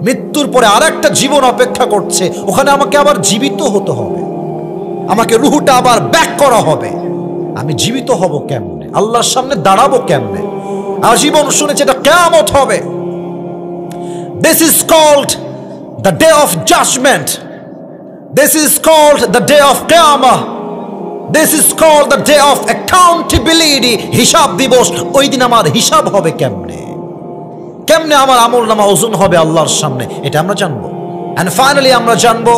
মৃত্যুর পরে আরেকটা জীবন অপেক্ষা করছে, ওখানে আমাকে আবার জীবিত হতে হবে, আমাকে রুহটা আবার ব্যাক করা হবে। আমি জীবিত হব কেমনে? আল্লাহর সামনে দাঁড়াবো কেমনে? আজীবন শুনেছি এটা কিয়ামত হবে। This is called the day of judgment. This is called the day of Qiyamah. This is called the day of accountability. হিসাব দিবস। ওই দিন আমার হিসাব হবে কেমনে? কেমনে আমার আমলনামা ওজন হবে আল্লাহর সামনে? এটা আমরা জানবো। And finally আমরা জানবো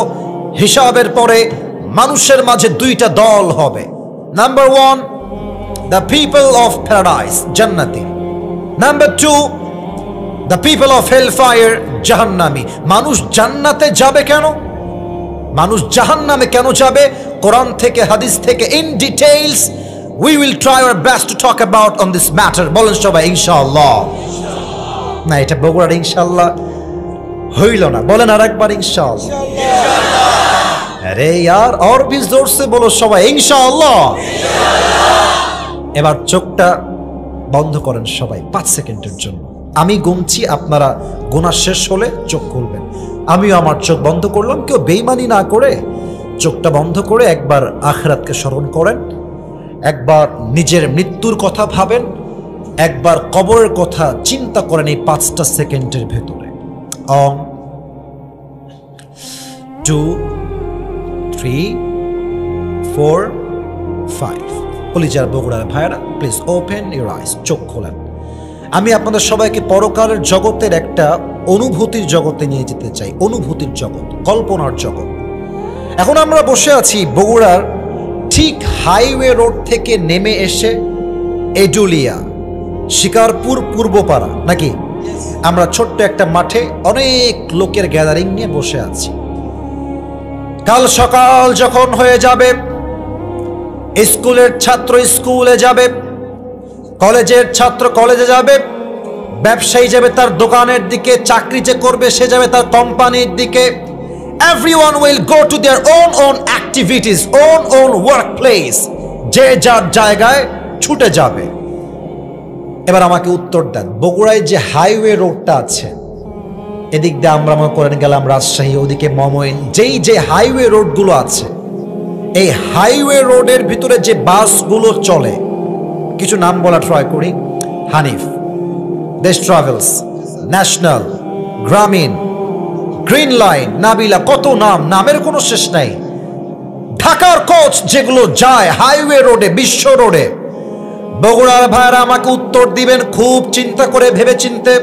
হিসাবের পরে মানুষের মাঝে দুইটা দল হবে। Number 1, the people of paradise, জান্নাতি। Number 2, the people of hellfire, জাহান্নামী। মানুষ জান্নাতে যাবে কেন? মানুষ জাহান্নামে কেন যাবে? কোরআন থেকে হাদিস থেকে in details we will try our best to talk about on this matter. বলেন সবাই ইনশাআল্লাহ। না, এটা বগুড়ার ইনশাআল্লাহ হইল না, বলেন আরেকবার ইনশাআল্লাহ। আরে यार और भी जोर से बोलो সবাই ইনশাআল্লাহ। এবার চোখটা বন্ধ করেন সবাই 5 সেকেন্ডের জন্য। আমি গুনছি, আপনারা গোনা শেষ হলে চোখ খুলবেন। আমিও আমার চোখ বন্ধ করলাম। কেউ বেঈমানি না করে চোখটা বন্ধ করে একবার আখিরাতকে স্মরণ করেন, একবার নিজের মৃত্যুর কথা ভাবেন, একবার কবরের কথা চিন্তা করেন এই 5টা সেকেন্ডের ভেতরে। 1 2 3 4 5। কলিজার বগুড়ার ভাইরা প্লিজ ওপেন ইউর আইস, চোখ খোলেন। আমি আপনাদের সবাইকে পরকালের জগতের একটা অনুভূতির জগতে নিয়ে যেতে চাই। অনুভূতির জগৎ, কল্পনার জগৎ। এখন আমরা বসে আছি বগুড়ার ঠিক হাইওয়ে রোড থেকে নেমে এসে এডুলিয়া, শিকারপুর, পূর্বপাড়া, নাকি? আমরা ছোট্ট একটা মাঠে অনেক লোকের গ্যাদারিং নিয়ে বসে আছি। কাল সকাল যখন হয়ে যাবে, স্কুলের ছাত্র স্কুলে যাবে, কলেজের ছাত্র কলেজে যাবে, ব্যবসায়ী যাবে তার দোকানের দিকে, চাকরি যে করবে সে যাবে তার কোম্পানির দিকে। Everyone will go to their own activities, own workplace. যে যার জায়গায় ছুটে যাবে। এবার আমাকে উত্তর দেন, বগুড়ায় যে হাইওয়ে রোডটা আছে, এদিক দিয়ে আমরা মনে করেন গেলাম রাজশাহী, ওদিকে মমইন, যে হাইওয়ে রোডগুলো আছে, এই হাইওয়ে রোডের ভিতরে যে বাসগুলো চলে, কিছু নাম বলা ট্রাই করি। হানিফ, দেশ ট্রাভেলস, ন্যাশনাল, গ্রামীণ, গ্রিন লাইন, নাবিলা, কত নাম, নামের কোনো শেষ নাই। ঢাকার কোচ যেগুলো যায় হাইওয়ে রোডে, বিশ্ব রোডে, বগুড়ার ভাইরা আমাকে উত্তর দিবেন খুব চিন্তা করে ভেবে চিনতে।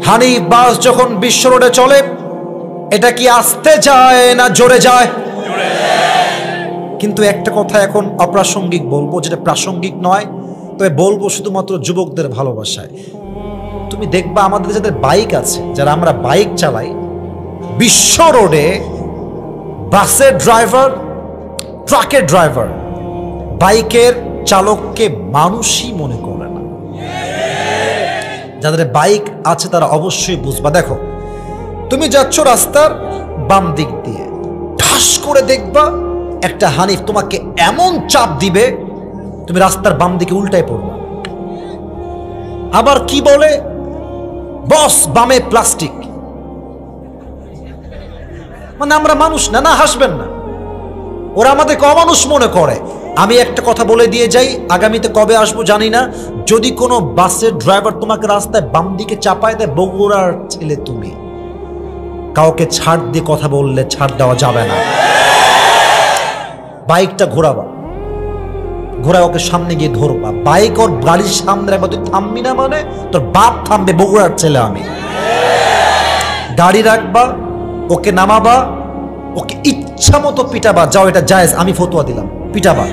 হানিফ বাস যখন বিশ্ব রোডে চলে, এটা কি আস্তে যায় না জোরে যায়? কিন্তু একটা কথা এখন অপ্রাসঙ্গিক বলবো, যেটা প্রাসঙ্গিক নয়, তবে বলবো শুধুমাত্র যুবকদের ভালোবাসায়। তুমি দেখবা আমাদের যাদের বাইক আছে, যারা আমরা বাইক চালাই, বিশ্ব রোডে বাসের ড্রাইভার, ট্রাকের ড্রাইভার, বাইকের চালককে মানুষই মনে করে না। যাদের বাইক আছে তারা অবশ্যই বুঝবা। দেখো, তুমি যাচ্ছ রাস্তার বাম দিক দিয়ে, ঠাস করে দেখবা একটা হানিফ তোমাকে এমন চাপ দিবে, তুমি রাস্তার বাম দিকে উল্টায় পড়বা। আবার কি বলে, বস বামে প্লাস্টিক, মানে আমরা মানুষ না। না, হাসবেন না, ওরা আমাদেরকে অমানুষ মনে করে। আমি একটা কথা বলে দিয়ে যাই, আগামীতে কবে আসবো জানি না, যদি কোনো বাসের ড্রাইভার তোমাকে রাস্তায় বাম দিকে চাপায় দেয়, বগুড়ার ছেলে তুমি, কাউকে ছাড় দিয়ে কথা বললে ছাড় দেওয়া যাবে না। বাইকটা ঘোরাবা, ঘোরায় ওকে সামনে গিয়ে ধরবা, বাইক ওর গাড়ির সামনে রাখবা, তুই থামবি না মানে তোর বাপ থামবে, বগুড়ার ছেলে আমি। গাড়ি রাখবা, ওকে নামাবা, ওকে ইচ্ছা মতো পিটাবা, যাও এটা জায়েজ, আমি ফতোয়া দিলাম, পিটাবা।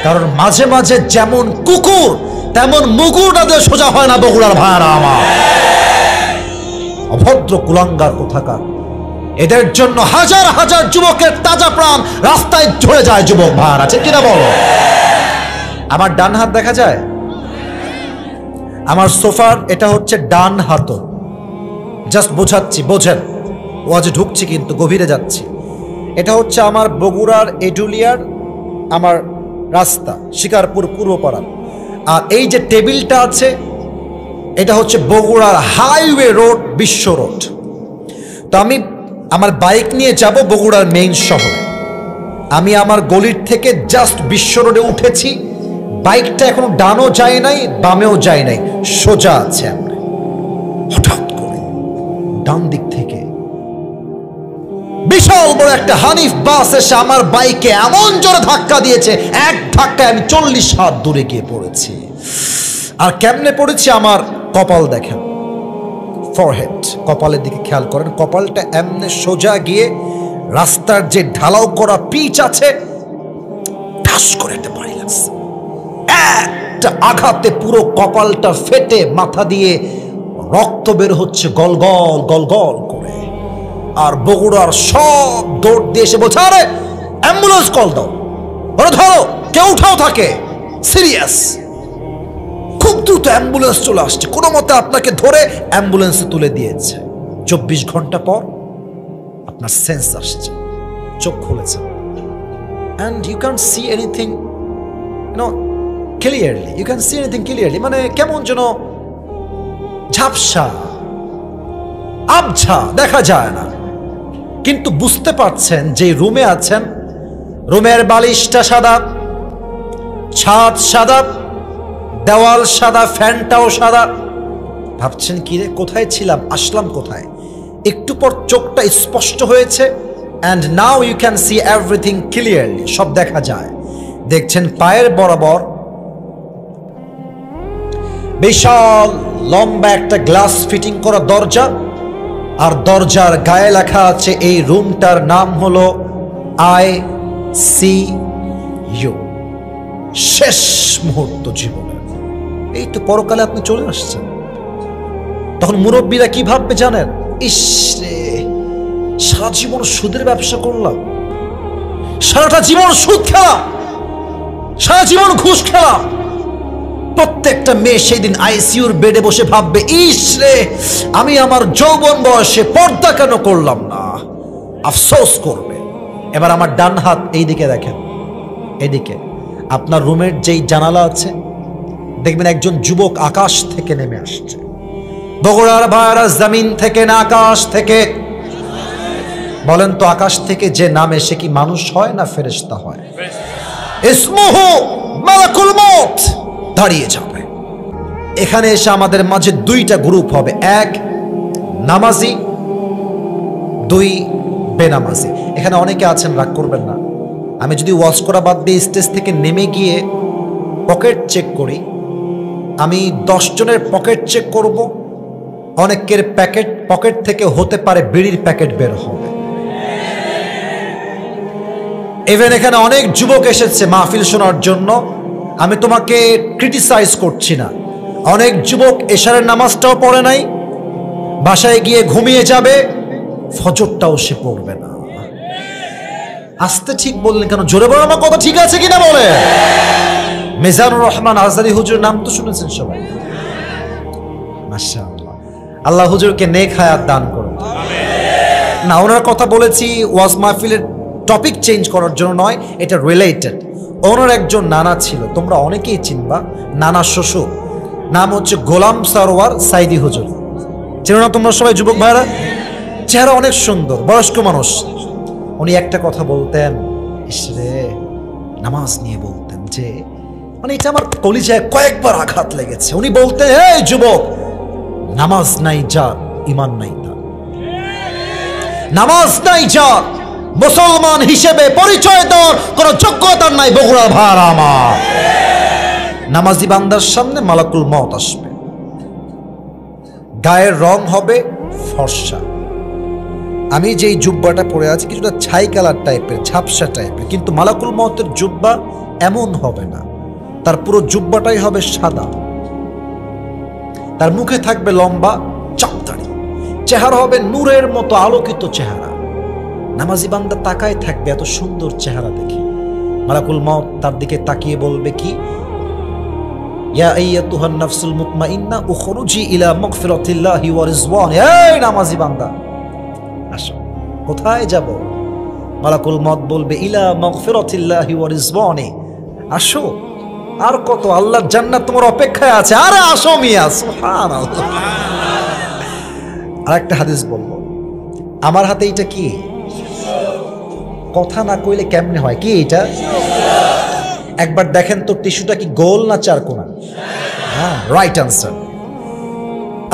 কারণ মাঝে মাঝে যেমন কুকুর তেমন মুগুরটা দিয়ে সোজা হয় না বগুড়ার ভাইরা আমার। অভদ্র কুলাঙ্গার কোথাকার, এদের জন্য হাজার হাজার যুবকের তাজা প্রাণ রাস্তায় ঝরে যায়। যুবক ভাইরা আছে কিনা বলো? আমার ডান হাত দেখা যায়, আমার সোফার এটা হচ্ছে ডান হাত। জাস্ট বোঝাচ্ছি, বোঝেন, ওয়াজে ঢুকছি কিন্তু গভীরে যাচ্ছি। এটা হচ্ছে আমার বগুড়ার এডুলিয়ার আমার রাস্তা, শিকারপুর পূর্বপাড়া। আর এই যে টেবিলটা আছে, এটা হচ্ছে বগুড়ার হাইওয়ে রোড, বিশ্ব রোড। তো আমি আমার বাইক নিয়ে যাব বগুড়ার মেইন শহরে। আমি আমার গলির থেকে জাস্ট বিশ্ব রোডে উঠেছি, বাইকটা এখনো ডানও যায় নাই বামেও যায় নাই, সোজা আছে। হঠাৎ করে ডান দিক থেকে বিশাল বড় একটা হানিফ বাস এসে আমার বাইকে এমন জোরে ধাক্কা দিয়েছে, এক ধাক্কায় আমি 40 হাত দূরে গিয়ে পড়েছি। আর কেমনে পড়েছি, আমার কপাল দেখেন, ফরহেড, কপালের দিকে খেয়াল করেন, কপালটা এমনে সোজা গিয়ে রাস্তার যে ঢালাও করা পিচ আছে, ঠাস করে একটা বাড়ি লাগছে। একটা আঘাতে পুরো কপালটা ফেটে মাথা দিয়ে রক্ত বের হচ্ছে গল গল গল গল করে। আর বগুড়ার সব দৌড় দিয়ে এসে বলছে, আরে অ্যাম্বুলেন্স কল দাও, ওরা ধরো, কেউ উঠাও থাকে, সিরিয়াস। খুব দ্রুত অ্যাম্বুলেন্স চলে আসছে, কোনো মতে আপনাকে ধরে অ্যাম্বুলেন্সে তুলে দিয়েছে। 24 ঘন্টা পর আপনার সেন্স আসছে, চোখ খুলেছে, and you can't see anything, you know, clearly. You can see anything clearly. মানে কেমন যেন ঝাপসা, আবছা, দেখা যায় না। কিন্তু বুঝতে পারছেন যে রুমে আছেন, রুমের বালিশটা সাদা, ছাদ সাদা, দেওয়াল সাদা, ফ্যানটাও সাদা। ভাবছেন কি রে, কোথায় ছিলাম, আসলাম কোথায়? একটু পর চোখটা স্পষ্ট হয়েছে, and now you can see everything clearly. সব দেখা যায়। দেখছেন পায়ের বরাবর বিশাল লম্বা একটা গ্লাস ফিটিং করা দরজা, আর দরজার গায়ে লেখা আছে এই রুমটার নাম হলো ICU। শেষ মুহূর্ত জীবনের, এই তো পরকালে আপনি চলে আসছেন। তখন মুরব্বীরা কি ভাববে জানেন? ইস রে, সারা জীবন সুদের ব্যবসা করলাম, সারাটা জীবন সুদ খেলাম, সারা জীবন ঘুষ খেলাম। প্রত্যেকটা মেয়ে সেই দিন আইসিইউর বেডে বসে ভাববে, ইস রে, আমি আমার যৌবন বয়সে পর্দা কেন করলাম না, আফসোস করবে। এবার আমার ডান হাত এই দিকে দেখেন, এদিকে আপনার রুমের যেই জানালা আছে, দেখবেন একজন যুবক আকাশ থেকে নেমে আসছে। বগুড়ার ভাইরা, জমিন থেকে না আকাশ থেকে। বলেন তো, আকাশ থেকে যে নামে সে কি মানুষ হয় না ফেরেশতা হয়? ইসমুহু মালাকুল মউত। দাঁড়িয়ে যাবে। এখানে এসে আমাদের মাঝে দুইটা গ্রুপ হবে, এক নামাজি, দুই বেনামাজি। এখানে অনেকে আছেন, রাগ করবেন না, আমি যদি ওয়াজ করা বাদ দিয়ে স্টেজ থেকে নেমে গিয়ে পকেট চেক করি, আমি 10 জনের পকেট চেক করব, অনেকের পকেট থেকে হতে পারে বিড়ির প্যাকেট বের হবে। ইভেন এখানে অনেক যুবক এসেছে মাহফিল শোনার জন্য, আমি তোমাকে ক্রিটিসাইজ করছি না। অনেক যুবক এশারের নামাজটাও পড়ে নাই, বাসায় গিয়ে ঘুমিয়ে যাবে, ফজরটাও সে পড়বে না। আস্তে ঠিক বললেন কেন? জোরে বলো, আমার কথা ঠিক আছে কিনা বলে। মিজানুর রহমান আজহারী হুজুর নাম তো শুনেছেন সবাই, মাশাআল্লাহ। আল্লাহ হুজুরকে নেক হায়াত দান করুন। না, ওনার কথা বলেছি ওয়াজ মাহফিলের টপিক চেঞ্জ করার জন্য নয়, এটা রিলেটেড। ওনার একজন নানা ছিল, তোমরা অনেকেই চিনবা, নানা শ্বশুর, নাম হচ্ছে গোলাম সরওয়ার সাইদি হুজুর। চেনো না তোমরা সবাই যুবক ভাইরা? চেহারা অনেক সুন্দর, বয়স্ক মানুষ। উনি একটা কথা বলতেন, ইসরে নামাজ নিয়ে বলতেন যে, মানে এটা আমার কলিজায় কয়েকবার আঘাত লেগেছে। উনি বলতেন, এই যুবক, নামাজ নাই যার, ইমান নাই তার। নামাজ নাই যার, মুসলমান হিসেবে পরিচয় দেওয়ার কোন যোগ্যতা নাই। বগুড়া ভাড়া আমার নামাজি বান্দার সামনে মালাকুল মউত আসবে, গায়ের রং হবে ফর্সা। আমি যেই জুব্বাটা পরে আছি কিছুটা ছাই কালার টাইপের, ঝাপসা টাইপের, কিন্তু মালাকুল মউতের জুব্বা এমন হবে না, তার পুরো জুব্বাটাই হবে সাদা। তার মুখে থাকবে লম্বা চাপদাড়ি, চেহারা হবে নূরের মতো আলোকিত চেহারা। নামাজি বান্দা তাকায় থাকবে এত সুন্দর চেহারা দেখে। মালাকুল মউত তার দিকে তাকিয়ে বলবে কি, ইয়া আইয়াতুহান নাফসুল মুতমাইন্না উখরুজি ইলা মাগফিরাতিল্লাহি ওয়া রিজওয়ান। এই নামাজি বান্দা, আসো। কোথায় যাব? মালাকুল মউত বলবে, ইলা মাগফিরাতিল্লাহি ওয়া রিজওয়ানি, আসো আর কত, আল্লাহর জান্নাত তোমার অপেক্ষায় আছে, আরে আসো মিয়া, সুবহানাল্লাহ। আর একটা হাদিস বলবো, আমার হাতে এটা কি, কথা না কইলে কেমনে হয়, কি এটা? একবার দেখেন তো টিস্যুটা কি গোল না চারকোনা? হ্যাঁ, রাইট আনসার।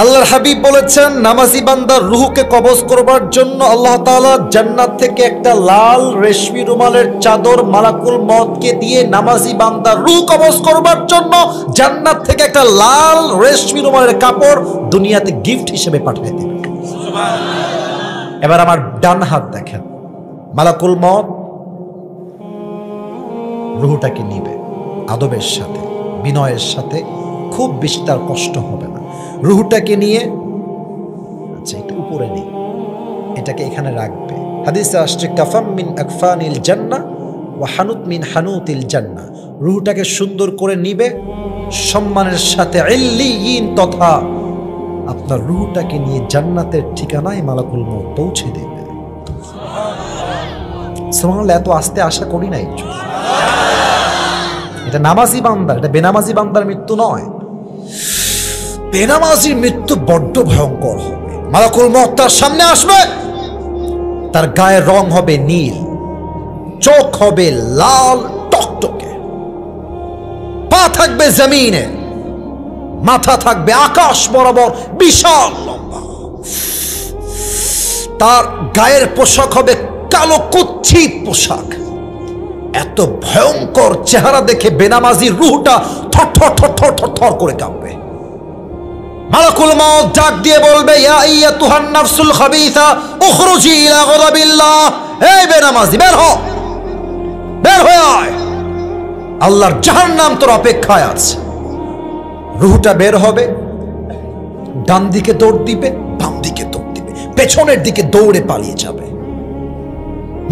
আল্লাহর হাবিব বলেছেন, নামাজি বান্দার রূহকে কবজ করবার জন্য আল্লাহ তাআলা জান্নাত থেকে একটা লাল রেশমি রুমালের চাদর মালাকুল মউতকে দিয়ে নামাজি বান্দার রূহ কবজ করবার জন্য জান্নাত থেকে একটা লাল রেশমি রুমালের কাপড় দুনিয়াতে গিফট হিসেবে পাঠিয়ে দিবেন। সুবহানাল্লাহ। এবার আমার ডান হাত দেখেন, মালাকুল মউত রূহটাকে নিবে আদবের সাথে, বিনয়ের সাথে, খুব বেশি তার কষ্ট হবে না। রূহটাকে নিয়ে, আচ্ছা একটু উপরে নেই, এটাকে এখানে রাখবে। হাদিসে আসছে, কাফাম মিন আকফানিল জান্নাহ ওয়া হানুত মিন হানুতিল জান্নাহ। রূহটাকে সুন্দর করে নিবে সম্মানের সাথে, ইল্লিয়িন তথা আপনার রূহটাকে নিয়ে জান্নাতের ঠিকানায় মালাকুল মউত পৌঁছে দেবে। সুবহানাল্লাহ, এত আস্তে আশা করি নাই। এটা নামাজি বান্দার, এটা বেনামাজি বান্দার মৃত্যু নয়। বেনামাজির মৃত্যু বড্ড ভয়ঙ্কর হবে। মালাকুল মউত তার সামনে আসবে, তার গায়ের রং হবে নীল, চোখ হবে লাল টকটকে, পা থাকবে জমিনে, মাথা থাকবে আকাশ বরাবর বিশাল লম্বা, তার গায়ের পোশাক হবে কালো কুচ্ছিত পোশাক। এত ভয়ঙ্কর চেহারা দেখে বেনামাজির রূহটা থর থর থর থর থর থর করে কাঁপবে। মালাকুল মউত ডাক দিয়ে বলবে, ইয়া আইয়াতুহান নাফসুল খাবিসা উখরুজি ইলা গাদাবিল্লাহ। এই বেনামাজি, বের হ, বের হয়ে আয়, আল্লাহর জাহান্নাম তোর অপেক্ষায় আছে। রূহটা বের হবে, ডান দিকে দৌড় দিবে, বাম দিকে দৌড় দিবে, পেছনের দিকে দৌড়ে পালিয়ে যাবে।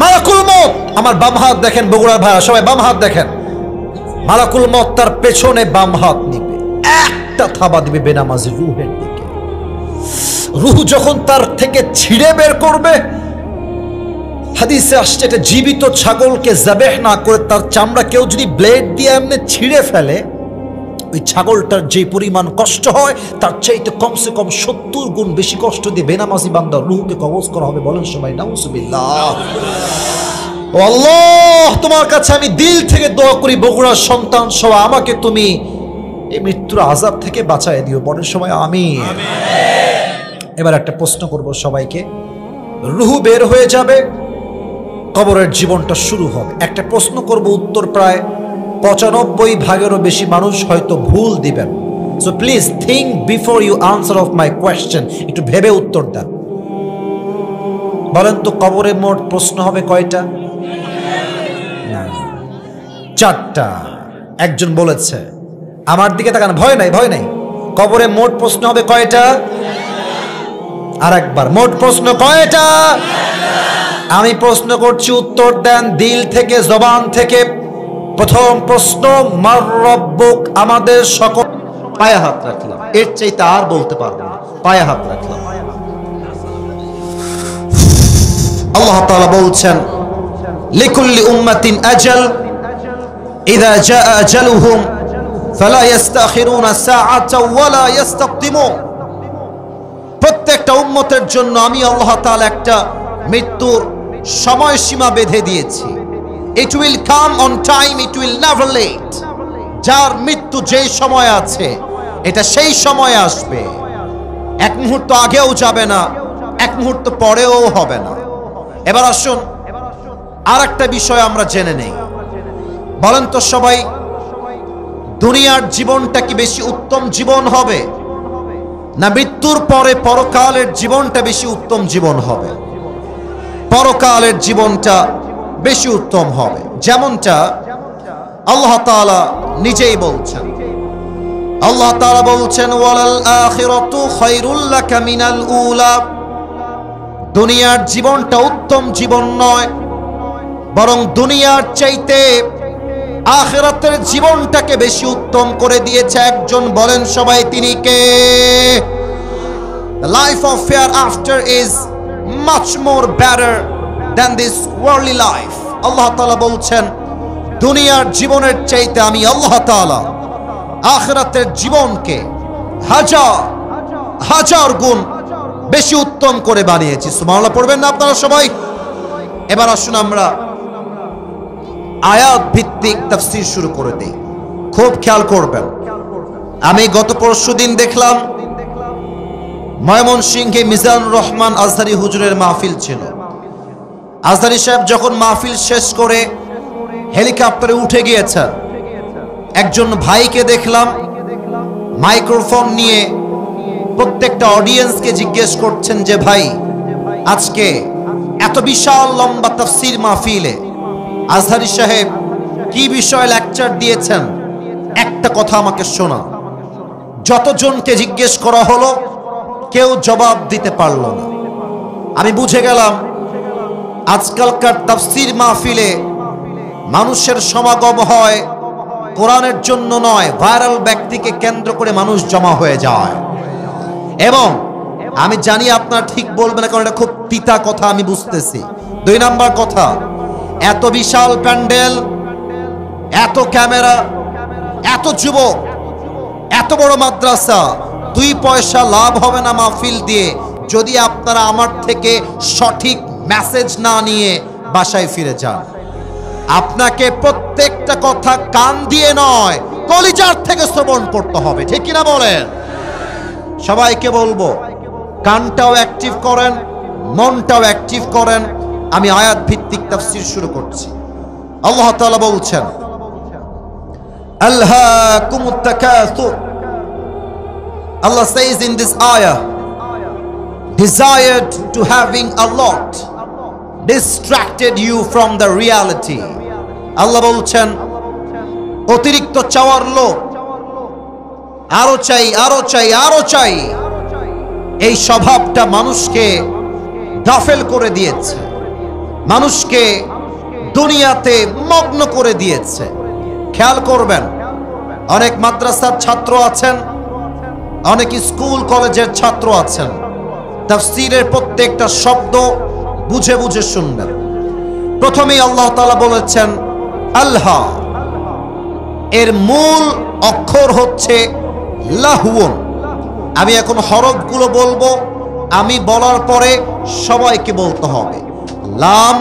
মালাকুল মউত, আমার বাম হাত দেখেন বগুড়ার ভাইরা, সবাই বাম হাত দেখেন। মালাকুল মউত তার পেছনে বাম হাত নিবে, একটা থাবা দিবে বেনামাজি রূহের দিকে। রূহ যখন তার থেকে ছিঁড়ে বের করবে, হাদিসে আসছে এটা জীবিত ছাগলকে যাবেহ না করে তার চামড়া কেউ যদি ব্লেড দিয়ে এমনি ছিঁড়ে ফেলে, ওই ছাগলটার যে পরিমাণ কষ্ট হয় তার চাইতে কমসে কম 70 গুণ বেশি কষ্ট দিয়ে বেনামাজি বান্দার রূহকে কবজ করা হবে। বলেন সবাই নাউজুবিল্লাহ। ও আল্লাহ, তোমার কাছে আমি দিল থেকে দোয়া করি, বগুড়ার সন্তান সহ আমাকে তুমি এই মৃত্যুর আযাব থেকে বাঁচায় দিও। বলেন সবাই আমিন। এবার একটা প্রশ্ন করব সবাইকে, রূহ বের হয়ে যাবে, কবরের জীবনটা শুরু হবে। একটা প্রশ্ন করব, উত্তর প্রায় 95 ভাগেরও বেশি মানুষ হয়তো ভুল দিবেন। So please think before you answer of my question. একটু ভেবে উত্তর দেন। বলেন তো, কবরে মোট প্রশ্ন হবে কয়টা? না, 4টা। একজন বলেছে, আমার দিকে তাকান, ভয় নাই, ভয় নাই। কবরে মোট প্রশ্ন হবে কয়টা? আর একবার, মোট প্রশ্ন কয়টা? আমি প্রশ্ন করছি, উত্তর দেন দিল থেকে, জবান থেকে। প্রথম প্রশ্ন, মার রব্বুক, আমাদের সকল। পায়ে হাত রাখলাম, এর চাইতে আর বলতে পারবো না। পায়ে হাত রাখলাম। আল্লাহ তাআলা বলছেন, লিকুল্লি উম্মাতিন আজাল ইযা জাআ আজালুহুম ফালা ইস্তাখিরুনা সাআতাও ওয়ালা ইস্তাকদিমুন। প্রত্যেকটা উম্মতের জন্য আমি আল্লাহ তাআলা একটা মৃত্যুর সময়সীমা বেঁধে দিয়েছি। It will come on time, it will never late. যার মৃত্যু যেই সময় আছে, এটা সেই সময় আসবে। এক মুহূর্ত আগেও যাবে না, এক মুহূর্ত পরেও হবে না। এবার আসুন আর একটা বিষয় আমরা জেনে নেই। বলেন তো সবাই, দুনিয়ার জীবনটা কি বেশি উত্তম জীবন হবে, না মৃত্যুর পরে পরকালের জীবনটা বেশি উত্তম জীবন হবে? পরকালের জীবনটা বেশি উত্তম হবে, যেমনটা আল্লাহ তাআলা নিজেই বলছেন। আল্লাহ তাআলা বলছেন, ওয়ালাল আখিরাতু খায়রুল লাকা মিনাল উলা। দুনিয়ার জীবনটা উত্তম জীবন নয়, বরং দুনিয়ার চাইতে আখিরাতের জীবনটাকে বেশি উত্তম করে দিয়েছে একজন। বলেন সবাই, তিনি কে? The life of hereafter is much more better than this worldly life. আল্লাহ তাআলা বলছেন, দুনিয়ার জীবনের চাইতে আমি আল্লাহ তাআলা আখিরাতের জীবনকে হাজার হাজার গুণ বেশি উত্তম করে বানিয়েছি। সুবহানাল্লাহ পড়বেন না আপনারা সবাই? এবার আসুন আমরা আয়াত ভিত্তিক তাফসীর শুরু করে দেই। খুব খেয়াল করবেন। আমি গত পরশুদিন দেখলাম ময়মনসিংহে মিজানুর রহমান আজহারি হুজুরের মাহফিল ছিল। আজহারি সাহেব যখন মাহফিল শেষ করে হেলিকপ্টারে উঠে গিয়েছেন, একজন ভাইকে দেখলাম মাইক্রোফোন নিয়ে প্রত্যেকটা অডিয়েন্সকে জিজ্ঞেস করছেন যে ভাই, আজকে এত বিশাল লম্বা তাফসীর মাহফিলে আজহারি সাহেব কি বিষয়ে লেকচার দিয়েছেন, একটা কথা আমাকে শোনা। যতজনকে জিজ্ঞেস করা হলো কেউ জবাব দিতে পারল না। আমি বুঝে গেলাম আজকালকার তাফসীর মাহফিলে মানুষের সমাগম হয় কোরআনের জন্য নয়, ভাইরাল ব্যক্তিকে কেন্দ্র করে মানুষ জমা হয়ে যায়। এবং আমি জানি আপনারা ঠিক বলবেন না, কারণ এটা খুব তিতা কথা, আমি বুঝতেছি। 2 নাম্বার কথা, এত বিশাল প্যান্ডেল, এত ক্যামেরা, এত যুবক, এত বড় মাদ্রাসা, 2 পয়সা লাভ হবে না মাহফিল দিয়ে যদি আপনারা আমার থেকে সঠিক মেসেজ না নিয়ে বাসায় ফিরে যান। আপনাকে প্রত্যেকটা কথা কান দিয়ে নয়, কলিজার থেকে শ্রবণ করতে হবে, ঠিক কিনা বলেন? সবাইকে বলবো কানটাও অ্যাক্টিভ করেন, মনটাও অ্যাক্টিভ করেন। আমি আয়াত ভিত্তিক তাফসীর শুরু করছি। আল্লাহ তাআলা বলছেন, আলহাকুমুত তাকাসুর। Allah says in this ayah, desired to having a lot distracted you from the reality. আল্লাহ বলছেন অতিরিক্ত চাওয়ার লোভ, আরো চাই, আরো চাই, আরো চাই, এই স্বভাবটা মানুষকে গাফেল করে দিয়েছে, মানুষকে দুনিয়াতে মগ্ন করে দিয়েছে। খেয়াল করবেন, অনেক মাদ্রাসার ছাত্র আছেন, অনেক স্কুল কলেজের ছাত্র আছেন, তাফসীরের প্রত্যেকটা শব্দ বুঝে বুঝে শুনবেন। প্রথমেই আল্লাহ তাআলা বলেছেন আল্লাহ, এর মূল অক্ষর হচ্ছে লাহুন। আমি এখন হরফগুলো বলবো, আমি বলার পরে সবাইকে বলতে হবে। লাম,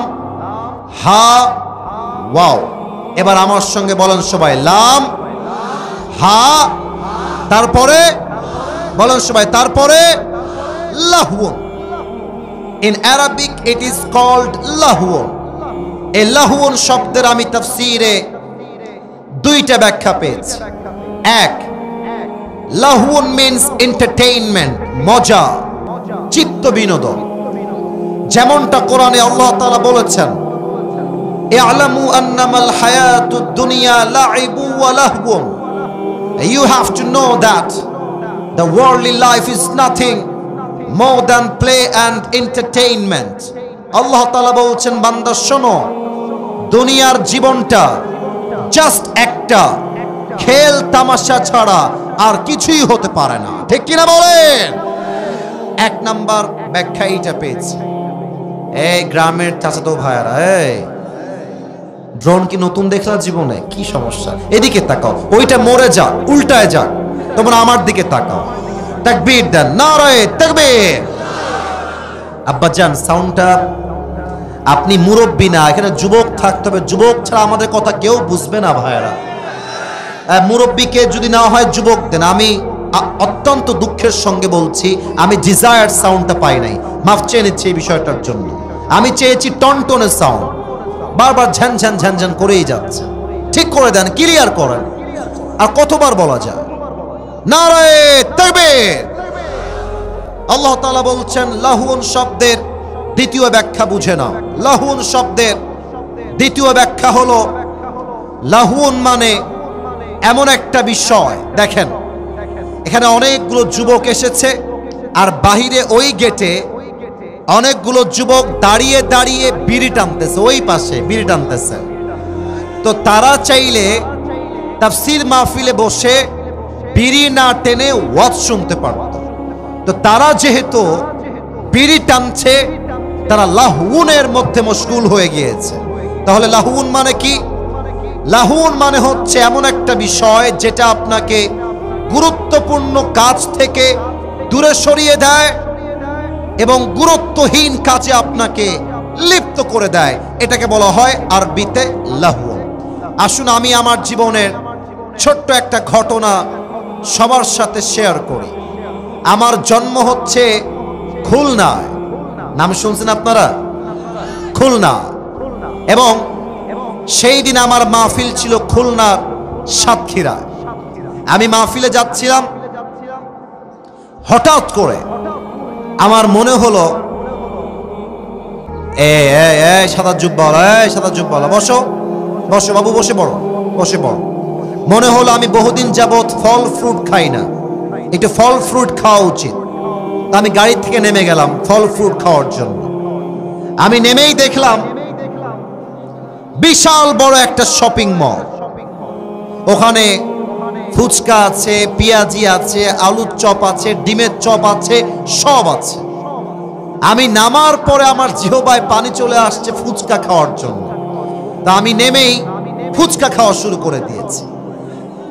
হা, ওয়াও। এবার আমার সঙ্গে বলেন সবাই, লাম, হা, তারপরে বলেন সবাই, তারপরে লাহুন। In Arabic it is called লাহুন। এই লাহুন শব্দের আমি তাফসীরে 2টা ব্যাখ্যা পেয়েছি। এক, লাহুন means entertainment, মজা, চিত্ত বিনোদন। যেমনটা কোরআনে আল্লাহ তাআলা বলেছেন, ই'লামু আন্নামাল হায়াতুদ দুনিয়া লা'iবু ওয়া লাহবুন। You have to know that the worldly life is nothing more than play and entertainment. আল্লাহ তাআলা বলছেন, বান্দা শোনো, দুনিয়ার জীবনটা জাস্ট একটা খেল তামাশা ছাড়া আর কিছুই হতে পারে না, ঠিক কিনা বলেন? 1 নাম্বার ব্যাখ্যা এইটা পেয়েছি। এই গ্রামের চাচাতো ভাইরা, এই ড্রোন কি নতুন দেখলা জীবনে? কি সমস্যা? এদিকে তাকাও, ওইটা মরে যা, উল্টায় যা, তোমরা আমার দিকে তাকাও, তাকবীর দেন, নারায়ে তাকবীর। আব্বাজান সাউন্ডটা, আপনি মুরব্বী না, এখানে যুবক থাকতে হবে, যুবক ছাড়া আমাদের কথা কেউ বুঝবে না ভাইরা। মুরব্বীকে যদি না হয় যুবক দেন। আমি অত্যন্ত দুঃখের সঙ্গে বলছি, আমি ডিজায়ার্ড সাউন্ডটা পাই নাই, মাফ চেয়ে নিচ্ছি এই বিষয়টার জন্য। আমি চেয়েছি টনটনের সাউন্ড, বারবার ঝ্যান ঝ্যান ঝ্যান ঝ্যান করেই যাচ্ছে। ঠিক করে দেন, ক্লিয়ার করেন। আর কতবার বলা যায়? নারায়ে তাকবীর। আল্লাহ তাআলা বলছেন লাহুন শব্দের 2য় ব্যাখ্যা বুঝে নাও। লাহুন শব্দের 2য় ব্যাখ্যা হলো, লাহুন মানে এমন একটা বিষয়, দেখেন এখানে অনেকগুলো যুবক এসেছে, আর বাহিরে ওই গেটে অনেকগুলো যুবক দাঁড়িয়ে দাঁড়িয়ে বিড়ি টানতেছে, ওই পাশে বিড়ি টানতেছে। তো তারা চাইলে তাফসীর মাহফিলে বসে বিড়ি না টেনে ওয়াজ শুনতে পারত। তো তারা যেহেতু বিড়ি টানছে, তারা লাহুনের মধ্যে মশগুল হয়ে গিয়েছে। তাহলে লাহুন মানে কি? লাহুন মানে হচ্ছে এমন একটা বিষয় যেটা আপনাকে গুরুত্বপূর্ণ কাজ থেকে দূরে সরিয়ে দেয় এবং গুরুত্বহীন কাজে আপনাকে লিপ্ত করে দেয়, এটাকে বলা হয় আরবিতে লাহু। আসুন আমি আমার জীবনের ছোট্ট একটা ঘটনা সবার সাথে শেয়ার করি। আমার জন্ম হচ্ছে খুলনায়, নাম শুনছেন আপনারা? খুলনা। এবং সেই দিন আমার মাহফিল ছিল খুলনার সাতক্ষীরা। আমি মাহফিলে যাচ্ছিলাম, হঠাৎ করে আমার মনে হলো সাদা জুব্বাওয়ালা বসো বসো বাবু, বসে পড়ো বসে পড়ো। মনে হলো আমি বহুদিন যাবৎ ফল ফ্রুট খাই না, একটু ফল ফ্রুট খাওয়া উচিত। আমি গাড়ি থেকে নেমে গেলাম ফল ফ্রুট খাওয়ার জন্য। আমি নেমেই দেখলাম বিশাল বড় একটা শপিং মল, ওখানে ফুচকা আছে, পেঁয়াজি আছে, আলুর চপ আছে, ডিমের চপ আছে, সব আছে। আমি নামার পরে আমার জিহ্বায় পানি চলে আসছে ফুচকা খাওয়ার জন্য। তা আমি নেমেই ফুচকা খাওয়া শুরু করে দিয়েছি।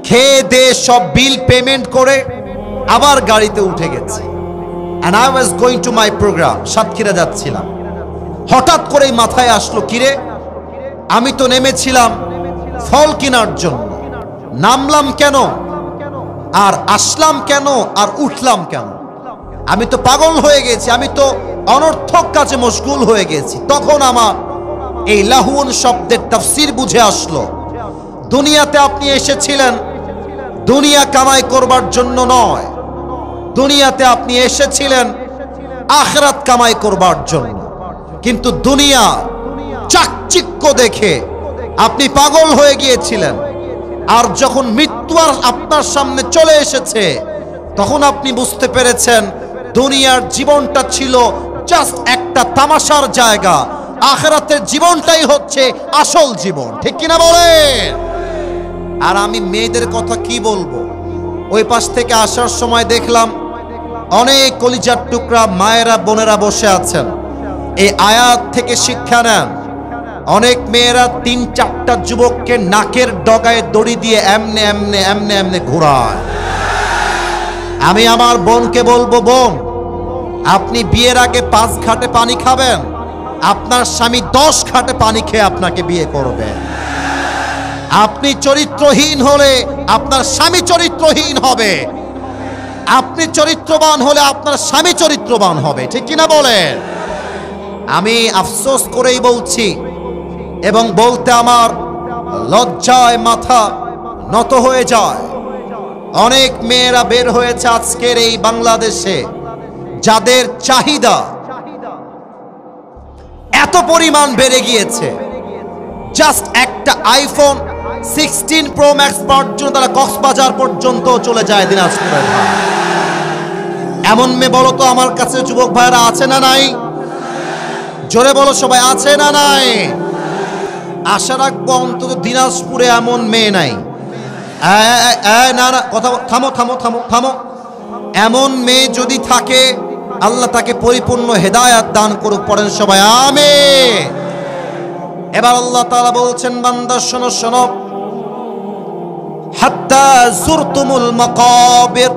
খেয়ে দিয়ে সব বিল পেমেন্ট করে আবার গাড়িতে উঠে গেছি। and I was going to my program, Satkhira যাচ্ছিলাম। হঠাৎ করেই মাথায় আসলো, কিরে আমি তো নেমেছিলাম ফল কেনার জন্য, নামলাম কেন আর আসলাম কেন আর উঠলাম কেন? আমি তো পাগল হয়ে গেছি, আমি তো অনর্থক কাজে মশগুল হয়ে গেছি। তখন আমার এই লাহুন শব্দের তাফসীর বুঝে আসলো। দুনিয়াতে আপনি এসেছিলেন দুনিয়া কামাই করবার জন্য নয়, দুনিয়াতে আপনি এসেছিলেন আখিরাত কামাই করবার জন্য। কিন্তু দুনিয়া চাকচিক্য দেখে আপনি পাগল হয়ে গিয়েছিলেন। আর যখন মৃত্যু আর আপনার সামনে চলে এসেছে, তখন আপনি বুঝতে পেরেছেন দুনিয়ার জীবনটা ছিল জাস্ট একটা তামাশার জায়গা, আখিরাতের জীবনটাই হচ্ছে আসল জীবন। ঠিক কিনা বলেন? আর আমি মেয়েদের কথা কি বলবো, ওই পাশ থেকে আসার সময় দেখলাম অনেক কলিজার টুকরা মায়েরা বোনেরা বসে আছেন। এই আয়াত থেকে শিক্ষা নেন। অনেক মেয়েরা 3-4টা যুবককে নাকের ডগায় দড়ি দিয়ে এমনে এমনে এমনে এমনে ঘোরায়। আমি আমার বোনকে বলবো, বোন আপনি বিয়ের আগে 5 ঘাটে পানি খাবেন, আপনার স্বামী 10 ঘাটে পানি খেয়ে আপনাকে বিয়ে করবে। আপনি চরিত্রহীন হলে আপনার স্বামী চরিত্রহীন হবে, আপনি চরিত্রবান হলে আপনার স্বামী চরিত্রবান হবে। ঠিক কিনা বলেন? আমি আফসোস করেই বলছি এবং বলতে আমার লজ্জায় মাথা নত হয়ে যায়। অনেক মেয়েরা বের হয়েছে আজকের এই বাংলাদেশে, যাদের চাহিদা এত পরিমাণ বেড়ে গিয়েছে, জাস্ট একটা আইফোন 16 প্রো ম্যাক্স পর্যন্ত তারা কক্সবাজার পর্যন্ত চলে যায় দিনাজপুরের। এমন মেয়ে বলো তো আমার কাছে যুবক ভাইরা আছে না নাই? জোরে বলো সবাই, আছে না নাই? আশা রাখবো অন্তত দিনাজপুরে এমন মেয়ে নাই। না না, কথা থামো থামো থামো থামো। এমন মেয়ে যদি থাকে আল্লাহ তাকে পরিপূর্ণ হেদায়াত দান করুক। পড়েন সবাই আমিন। এবার আল্লাহ তাআলা বলছেন, বান্দা শোনো শোনো, হাত্তা যুরতুমুল মাকাবির,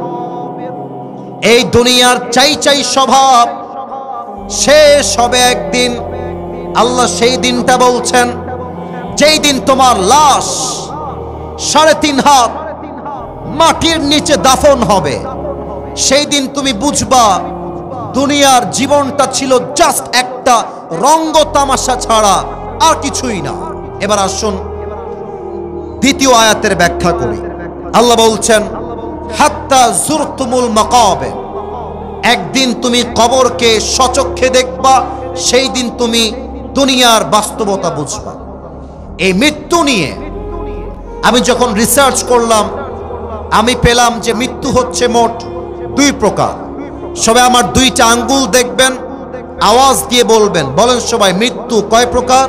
এই দুনিয়ার চাই চাই স্বভাব শেষ হবে একদিন। আল্লাহ সেই দিনটা বলছেন যেই দিন তোমার লাশ 3.5 হাত মাটির নিচে দাফন হবে। সেই দিন তুমি বুঝবা দুনিয়ার জীবনটা ছিল জাস্ট একটা রঙ্গ তামাশা ছাড়া আর কিছুই না। এবার আসুন দ্বিতীয় আয়াতের ব্যাখ্যা করি। আল্লাহ বলছেন হাত্তা যুরতুমুল মাকাবির, একদিন তুমি কবরকে সচক্ষে দেখবা, সেই দিন তুমি দুনিয়ার বাস্তবতা বুঝবা। এই মৃত্যু নিয়ে আমি যখন রিসার্চ করলাম, আমি পেলাম যে মৃত্যু হচ্ছে মোট 2 প্রকার। সবাই আমার 2টা আঙ্গুল দেখবেন, আওয়াজ দিয়ে বলবেন। বলেন সবাই, মৃত্যু কয় প্রকার?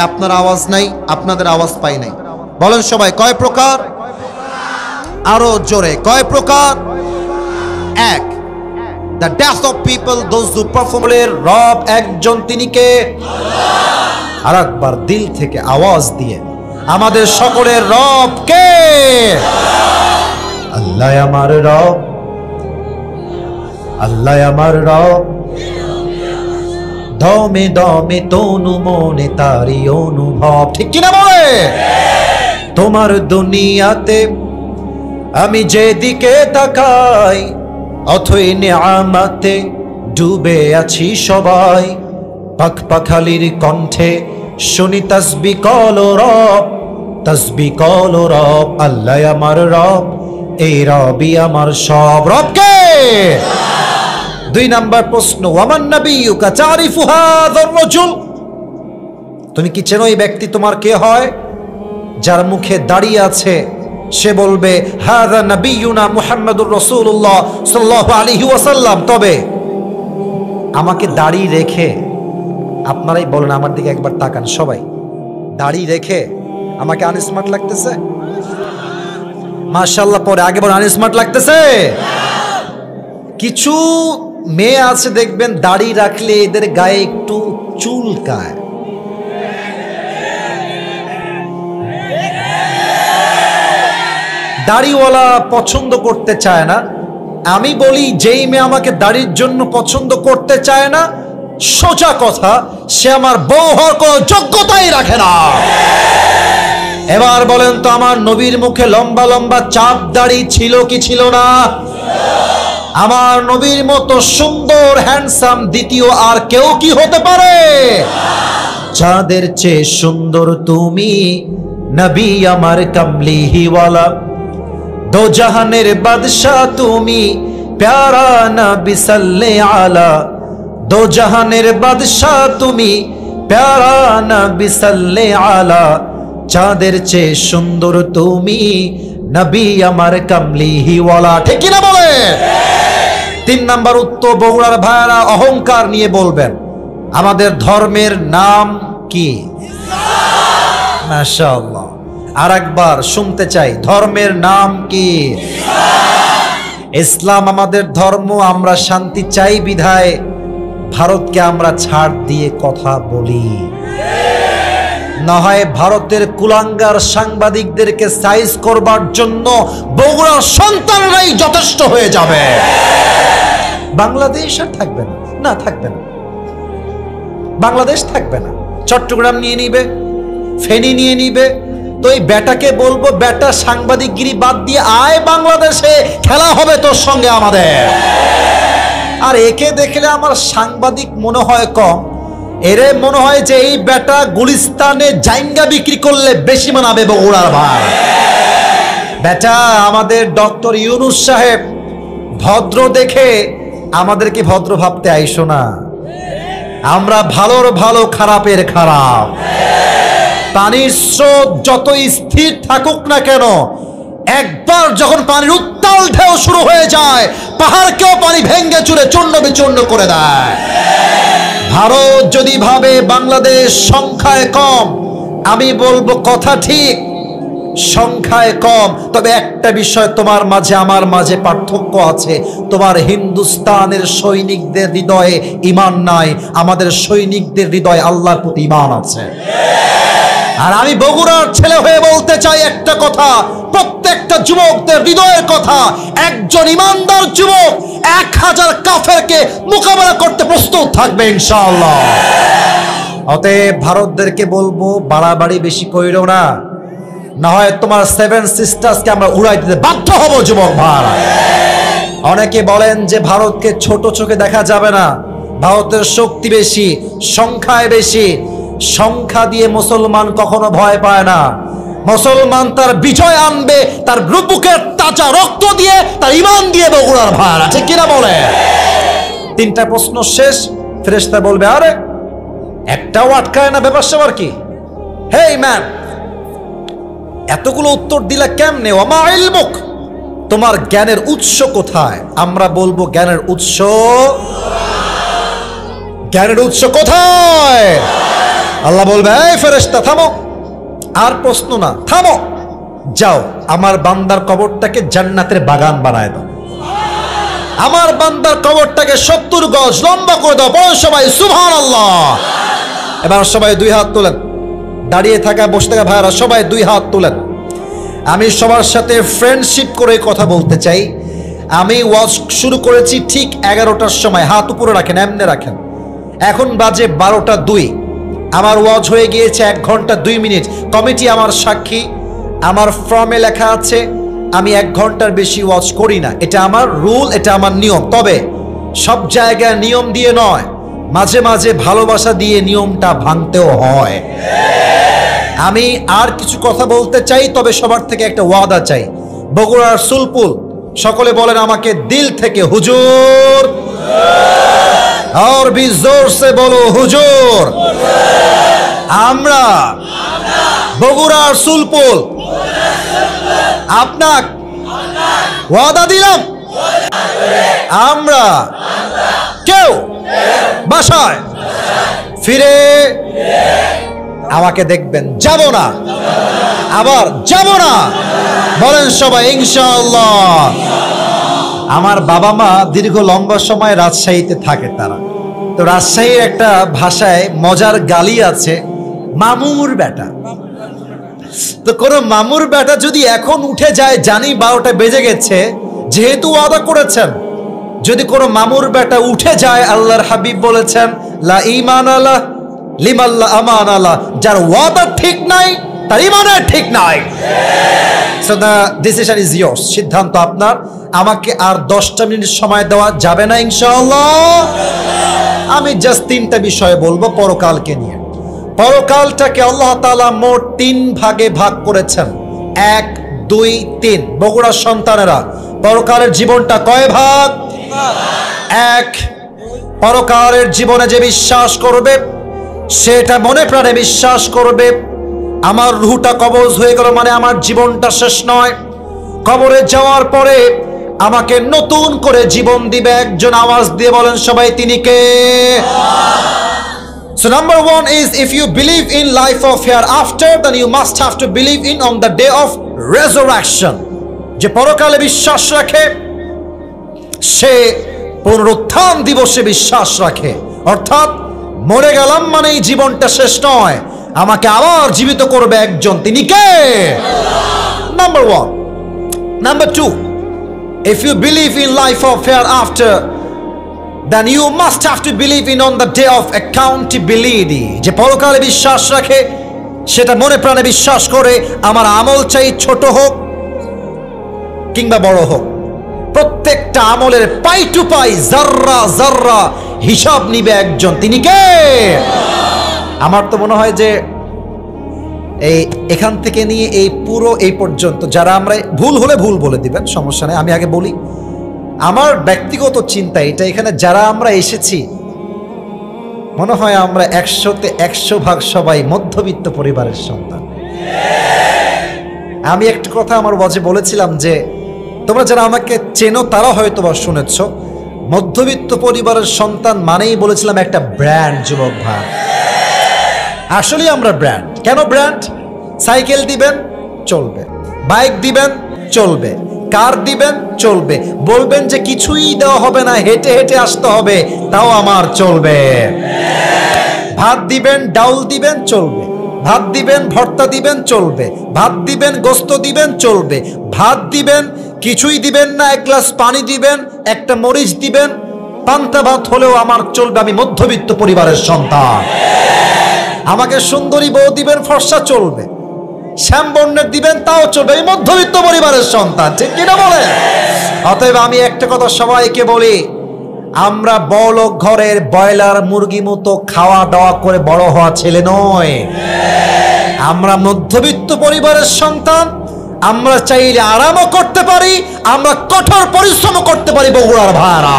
আপনার আওয়াজ নাই, আপনাদের আওয়াজ পাই নাই। বলেন সবাই, কয় প্রকার? আরো জোরে, কয় প্রকার? 1, the death of people, those who perform। রব একজন, তিনি কে? আল্লাহ। আর একবার দিল থেকে আওয়াজ দিয়ে আমাদের সকলের রব কে? আল্লাহ আমার রব, আল্লাহ আমার রব, দমে দমে তনু মনে তারি অনুভব। ঠিক কিনা বলে? তোমার দুনিয়াতে আমি যেদিকে তাকাই, অথই নিয়ামতে ডুবে আছি সবাই। পাখ পাখালির কণ্ঠে শুনি তাসবিহ কল রব, তাসবিহ কল রব। আল্লাহ আমার রব, এই রবই আমার সব। রব কে? 2 নাম্বার প্রশ্ন, ওয়ামান নাবিয়্যুকা তারিফু হাযার রাজুল, তুমি কি চেনো এই ব্যক্তি তোমার কে হয়? যার মুখে দাঁড়িয়ে আছে সে বলবে হাযা নাবিয়্যুনা মুহাম্মাদুর রাসূলুল্লাহ সাল্লাল্লাহু আলাইহি ওয়াসাল্লাম। তবে আমাকে দাড়ি রেখে, আপনারাই বলেন, আমার দিকে একবার তাকান সবাই, দাড়ি রেখে আমাকে আনস্মার্ট লাগতেছে? মাশাআল্লাহ পরে আগে বলেন আনস্মার্ট লাগতেছে? কিছু মেয়ে আছে দেখবেন দাড়ি রাখলে এদের গায়ে একটু চুলকায়। দাড়িওয়ালা পছন্দ করতে চায় না। আমি বলি যেই মেয়ে আমাকে দাড়ির জন্য পছন্দ করতে চায় না, সোজা কথা, সে আমার বউ হওয়ার কোনো যোগ্যতাই রাখে না। এবার বলেন তো, আমার নবীর মুখে লম্বা লম্বা চাপ দাড়ি ছিল কি ছিল না? আমার নবীর মতো সুন্দর হ্যান্ডসাম দ্বিতীয় আর কেউ কি হতে পারে? চাঁদের চেয়ে সুন্দর তুমি, নবী আমার কামলিওয়ালা। দো জাহানের বাদশাহ তুমি, প্যারা নবী সাল্লাল্লাহু আলা। দো জাহানের বাদশাহ তুমি, প্যারা নবী সাল্লাল্লাহু আলা। চাঁদের চেয়ে সুন্দর তুমি, নবী আমার কামলিওয়ালা। ঠিক কি না বলে? 3 নাম্বার উত্তর, বগুড়ার ভাইরা অহংকার নিয়ে বলবেন আমাদের ধর্মের নাম কি? মাশাআল্লাহ। আর একবার শুনতে চাই, ধর্মের নাম কি? ইসলাম আমাদের ধর্ম। আমরা শান্তি চাই বিধায় ভারতকে আমরা ছাড় দিয়ে কথা বলি, না হয় ভারতের কুলাঙ্গার সাংবাদিকদেরকে সাইজ করবার জন্য বগুড়ার সন্তানরাই যথেষ্ট হয়ে যাবে। বাংলাদেশ আর থাকবে না, না থাকবে না, বাংলাদেশ থাকবে না। চট্টগ্রাম নিয়ে নিবে, ফেনী নিয়ে নিবে। তো এই বেটাকে বলবো, বেটা সাংবাদিকগিরি বাদ দিয়ে আয় বাংলাদেশে, খেলা হবে তোর সঙ্গে আমাদের। আর একে দেখলে আমার সাংবাদিক মনে হয় কম, এরে মনে হয় যে এই বেটা গুলিস্তানে জাইঙ্গা বিক্রি করলে বেশি মানাবে বগুড়ার ভাই। বেটা আমাদের ডক্টর ইউনূস সাহেব ভদ্র দেখে আমাদেরকে ভদ্র ভাবতে আইসো না। আমরা ভালোর ভালো, খারাপের খারাপ। পানির স্রোত যতই স্থির থাকুক না কেন, একবার যখন পানির উত্তাল ঢেউ শুরু হয়ে যায়, পাহাড়কেও পানি ভেঙ্গে চুরে চূর্ণ বিচূর্ণ করে দেয়। ভারত যদি ভাবে বাংলাদেশ সংখ্যায় কম, আমি বলবো কথা ঠিক, সংখ্যায় কম, তবে একটা বিষয় তোমার মাঝে আমার মাঝে পার্থক্য আছে। তোমার হিন্দুস্তানের সৈনিকদের হৃদয়ে ঈমান নাই, আমাদের সৈনিকদের হৃদয়ে আল্লাহর প্রতি ঈমান আছে। আর আমি বগুড়ার ছেলে হয়ে বলতে চাই একটা কথা, প্রত্যেকটা যুবকদের হৃদয়ের কথা। একজন ইমানদার যুবক 1000 কাফেরকে মোকাবেলা করতে প্রস্তুত থাকবে ইনশাআল্লাহ। অতএব ভারতদেরকে বলবো বাড়াবাড়ি বেশি কইরো না, না হয় তোমার 7 সিস্টার্সকে আমরা উড়াই দিতে বাধ্য হব যুবক ভাই। অনেকে বলেন যে ভারতকে ছোট চোখে দেখা যাবে না, ভারতের শক্তি বেশি, সংখ্যায় বেশি। সংখ্যা দিয়ে মুসলমান কখনো ভয় পায় না। মুসলমান তার বিজয় আনবে তার বুকের তাজা রক্ত দিয়ে, তার ঈমান দিয়ে বগুড়ার ভাই। ঠিক কিনা বলে? 3টা প্রশ্ন শেষ। ফেরেশতা বলবে আরে একটাও আটকায় না, ব্যাপার স্যাপার কি? হেই ম্যান, এতগুলো উত্তর দিলা কেমনে? ওমা ইলমুক, তোমার জ্ঞানের উৎস কোথায়? আমরা বলবো জ্ঞানের উৎস, জ্ঞানের উৎস কোথায়? আল্লাহ বলবে এই ফেরেশতা থামো, আর প্রশ্ন না, থামো, যাও আমার বান্দার কবরটাকে জান্নাতের বাগান বানায় দাও। আমার বান্দার কবরটাকে 70 গজ লম্বা করে দাও। বলো সবাই সুবহানাল্লাহ। এবার সবাই 2 হাত তোলেন, দাঁড়িয়ে থাকা বসে থাকা ভাইরা সবাই 2 হাত তোলেন। আমি সবার সাথে ফ্রেন্ডশিপ করে কথা বলতে চাই। আমি ওয়াজ শুরু করেছি ঠিক 11টার সময়, হাত উপরে রাখেন, এমনি রাখেন। এখন বাজে 12টা 2। আমার ওয়াজ হয়ে গিয়েছে 1 ঘন্টা 2 মিনিট। কমিটি আমার সাক্ষী, আমার ফর্মে লেখা আছে আমি 1 ঘন্টার বেশি ওয়াজ করি না। এটা আমার রুল, এটা আমার নিয়ম। তবে সব জায়গায় নিয়ম দিয়ে নয়, মাঝে মাঝে ভালোবাসা দিয়ে নিয়মটা ভাঙতেও হয়। আমি আর কিছু কথা বলতে চাই, তবে সবার থেকে একটা ওয়াদা চাই। বগুড়ার সুলপুল, সকলে বলেন আমাকে দিল থেকে হুজুর, और भी जोर से बोलो হুজুর। আমরা বগুড়ার সুলপুল আপনাক ওয়াদা দিলাম, আমরা কেউ বাসায় ফিরে আমাকে দেখবেন, যাব না, আবার যাব না, বলেন সবাই ইনশাআল্লাহ। আমার বাবা মা দীর্ঘ লম্বা সময় রাজশাহীতে থাকে। তারা তো রাজশাহীর একটা ভাষায় মজার গালি আছে, মামুর বেটা। তো কোন মামুর বেটা যদি এখন উঠে যায়, জানি 12টা বেজে গেছে, যেহেতু ওয়াদা করেছেন, যদি কোনো মামুর বেটা উঠে যায়, আল্লাহর হাবিব বলেছেন লা ঈমান আলাহ লিমান লা আমান আলাহ, যার ওয়াদা ঠিক নাই তার ঈমানের ঠিক নাই। So the decision is years, সিদ্ধান্ত আপনার। আমাকে আর 10টা মিনিট সময় দেওয়া যাবে না ইনশাআল্লাহ। আমি জাস্ট 3টা বিষয় বলবো পরকালকে নিয়ে। পরকালটাকে আল্লাহ তাআলা মোট 3 ভাগে ভাগ করেছেন, 1, 2, 3। বগুড়ার সন্তানেরা, পরকালের জীবনটা কয় ভাগ? 1। পরকালের জীবনে যে বিশ্বাস করবে, সেটা মনে প্রাণে বিশ্বাস করবে আমার রূহটা কবজ হয়ে গেল মানে আমার জীবনটা শেষ নয়। কবরে যাওয়ার পরে আমাকে নতুন করে জীবন দিবে একজন। আওয়াজ দিয়ে বলেন সবাই, তিনি কে? So number 1 is, if you believe in life of hereafter, then you must have to believe in on the day of resurrection. যে পরকালে বিশ্বাস রাখে, সে পুনরুত্থান দিবসে বিশ্বাস রাখে। অর্থাৎ মরে গেলাম মানে এই জীবনটা শেষ নয়, আমাকে আবার জীবিত করবে একজন, তিনি কে? Number 1. Number 2, if you believe in life of hereafter, then you must have to believe in on the day of accountability. যে পরকালে বিশ্বাস রাখে, সেটা মনে প্রাণে বিশ্বাস করে আমার আমল চাই ছোট হোক কিংবা বড় হোক, প্রত্যেকটা আমলের পাই টু পাই, জাররা জাররা হিসাব নিবে একজন, তিনি কে? আমার তো মনে হয় যে এখান থেকে নিয়ে এই পুরো এই পর্যন্ত যারা আমরা, ভুল হলে ভুল বলে দিবেন, সমস্যা নেই। আমি আগে বলি, আমার ব্যক্তিগত চিন্তা এটা, এখানে যারা আমরা এসেছি, মনে হয় আমরা 100তে 100 ভাগ সবাই মধ্যবিত্ত পরিবারের সন্তান। আমি একটা কথা আমার ওয়াজে বলেছিলাম যে তোমরা যারা আমাকে চেনো তারা হয়তো বা শুনেছ, মধ্যবিত্ত পরিবারের সন্তান মানেই বলেছিলাম একটা ব্র্যান্ড। যুবক ভাই, আসলে আমরা ব্র্যান্ড। কেন ব্র্যান্ড? সাইকেল দিবেন চলবে, বাইক দিবেন চলবে, কার দিবেন চলবে, বলবেন যে কিছুই দেওয়া হবে না, হেঁটে হেঁটে আসতে হবে, তাও আমার চলবে। ভাত দিবেন, ডাউল দিবেন চলবে, ভাত দিবেন, ভর্তা দিবেন চলবে, ভাত দিবেন, গোস্ত দিবেন চলবে, ভাত দিবেন, কিছুই দিবেন না, 1 গ্লাস পানি দিবেন, একটা মরিচ দিবেন, পান্তা ভাত হলেও আমার চলবে, আমি মধ্যবিত্ত পরিবারের সন্তান। আমাকে সুন্দরী বউ দিবেন, ফর্সা চলবে, শ্যামবর্ণের দিবেন, তাও চলবে, আমি মধ্যবিত্ত পরিবারের সন্তান, ঠিক কিনা বলে? অতএব আমি একটা কথা সবাইকে বলি, আমরা বড়লোক ঘরের ব্রয়লার মুরগি মতো খাওয়া দাওয়া করে বড় হওয়া ছেলে নয়, আমরা মধ্যবিত্ত পরিবারের সন্তান। আমরা চাইলে আরামও করতে পারি, আমরা কঠোর পরিশ্রম করতে পারি। বগুড়ার ভাড়া